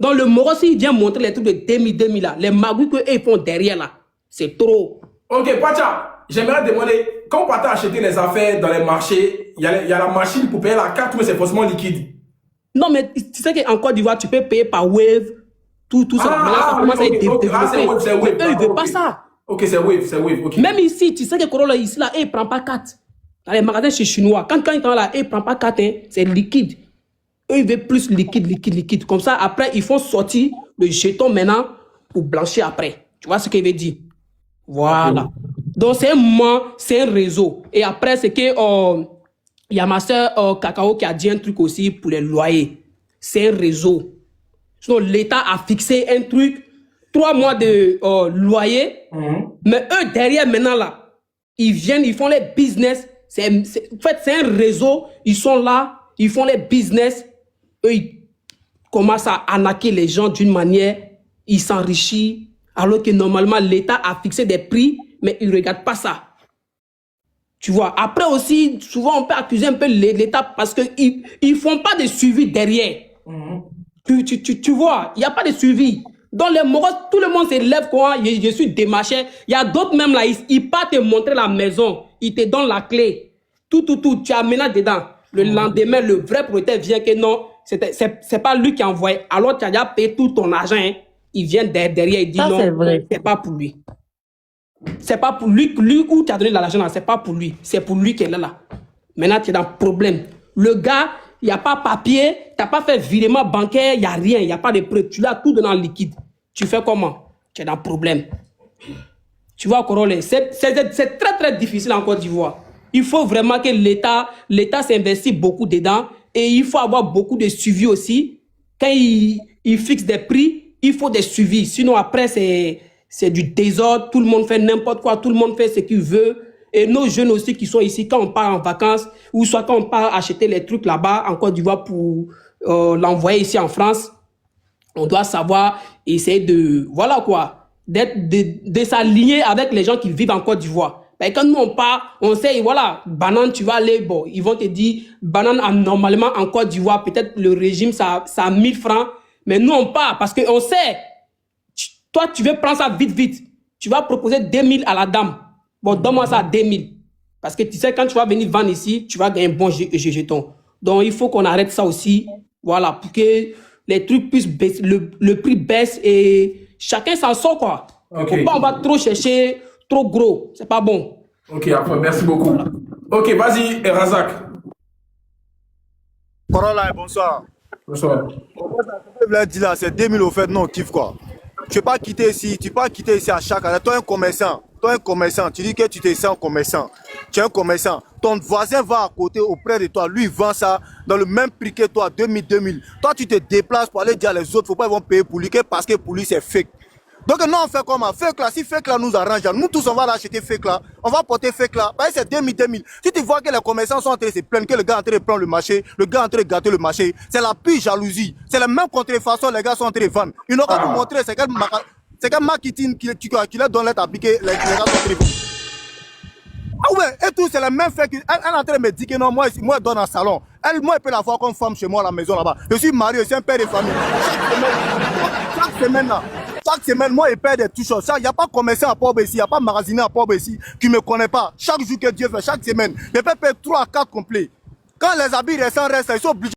Donc, le mogo, s'il vient montrer les trucs de 2000 là, les magouilles qu'ils font derrière là, c'est trop. Ok, Pacha, j'aimerais demander, quand on a acheté les affaires dans les marchés, il y a la machine pour payer la carte, mais c'est forcément liquide. Non, mais tu sais qu'en Côte d'Ivoire, tu peux payer par Wave, tout ça. Maintenant, ça commence à être développé. C'est Wave. Eux, ils ne veulent pas ça. Ok, c'est Wave. Okay. Même ici, tu sais que Corolla, ici, là, il ne prend pas carte. Dans les magasins chez Chinois, quand il est là, il ne prend pas carte, hein, c'est liquide. Eux, ils veulent plus liquide. Comme ça, après, ils font sortir le jeton maintenant pour blanchir après. Tu vois ce qu'il veut dire? Voilà. Donc, c'est un moment, c'est un réseau. Et après, c'est que il y a ma soeur Cacao qui a dit un truc aussi pour les loyers. C'est un réseau. Sinon, l'État a fixé un truc, 3 mois de loyer. Mais eux, derrière, maintenant, là, ils viennent, ils font les business. En fait, c'est un réseau. Ils sont là, ils font les business. Eux, ils commencent à arnaquer les gens d'une manière. Ils s'enrichissent. Alors que normalement, l'État a fixé des prix, mais ils ne regardent pas ça. Tu vois, après aussi, souvent, on peut accuser un peu l'État parce qu'ils ne font pas de suivi derrière. Tu vois, il n'y a pas de suivi. Dans les Mogos, tout le monde se lève quoi, je suis démarché. Il y a d'autres même là, ils partent te montrer la maison. Ils te donnent la clé. Tout, tu amènes dedans. Le lendemain, le vrai propriétaire vient que non, c'est pas lui qui a envoyé. Alors tu as déjà payé tout ton argent. Hein. Il vient derrière, il dit ça, non, c'est pas pour lui. C'est pas pour lui où tu as donné l'argent, c'est pas pour lui. C'est pour lui qui est là. Maintenant, tu es dans le problème. Le gars, il n'y a pas papier, tu n'as pas fait virement bancaire, il n'y a rien, il n'y a pas de preuve. Tu l'as tout donné en liquide. Tu fais comment? Tu es dans le problème. Tu vois, Corolla, c'est très, très difficile en Côte d'Ivoire. Il faut vraiment que l'État s'investisse beaucoup dedans et il faut avoir beaucoup de suivi aussi. Quand il fixe des prix, il faut des suivis. Sinon, après, c'est du désordre. Tout le monde fait n'importe quoi. Tout le monde fait ce qu'il veut. Et nos jeunes aussi qui sont ici, quand on part en vacances, ou soit quand on part acheter les trucs là-bas, en Côte d'Ivoire, pour l'envoyer ici en France, on doit savoir, essayer de, voilà quoi, de s'aligner avec les gens qui vivent en Côte d'Ivoire. Ben, quand nous on part, on sait, voilà, banane, tu vas aller, bon, ils vont te dire, banane, normalement en Côte d'Ivoire, peut-être le régime, ça a 1000 francs, mais nous on part parce qu'on sait, toi tu veux prendre ça vite, tu vas proposer 2000 à la dame. Bon, donne-moi ça à 2000. Parce que tu sais, quand tu vas venir vendre ici, tu vas gagner un bon jeton. Donc, il faut qu'on arrête ça aussi. Voilà, pour que les trucs puissent baisser, le prix baisse et chacun s'en sort, quoi. Okay. Faut pas, on va trop chercher, trop gros. C'est pas bon. Ok, après, merci beaucoup. Ok, vas-y, Razak. Corolla, bonsoir. Bonsoir. Je voulais dire là, c'est 2000 au fait, non, kiff quoi. Tu ne peux pas quitter ici à chaque année. Toi, un commerçant, tu dis que tu te sens commerçant. Tu es un commerçant. Ton voisin va à côté, auprès de toi. Lui, il vend ça dans le même prix que toi, 2000. Toi, tu te déplaces pour aller dire à les autres, il ne faut pas qu'ils vont payer pour lui, parce que pour lui, c'est fake. Donc, nous, on fait comment? Fake là, si fake là nous arrange, nous tous, on va l'acheter fake là. On va porter fake là. Bah, c'est 2000. Si tu vois que les commerçants sont en train de se plaindre, que le gars est en train de prendre le marché, le gars est en train de gâter le marché, c'est la pure jalousie. C'est la même contrefaçon, les gars sont en train de vendre. Ils n'ont qu'à nous montrer, c'est quel marketing qu'il leur donne l'être appliqué, les gars sont en train de vendre. Et tout, c'est le même fait qu'elle est en train de me dire que non, moi, je dors dans le salon. Moi, elle peut la voir comme femme chez moi à la maison là-bas. Je suis marié, je suis un père de famille. Chaque semaine, moi, je perds des touches. Il n'y a pas commerçant à Port-Bécy, il n'y a pas magasinier à Port-Bécy qui ne me connaît pas. Chaque jour que Dieu fait, chaque semaine, je peux payer 3 à 4 complets. Quand les habits récents restent, ils sont obligés.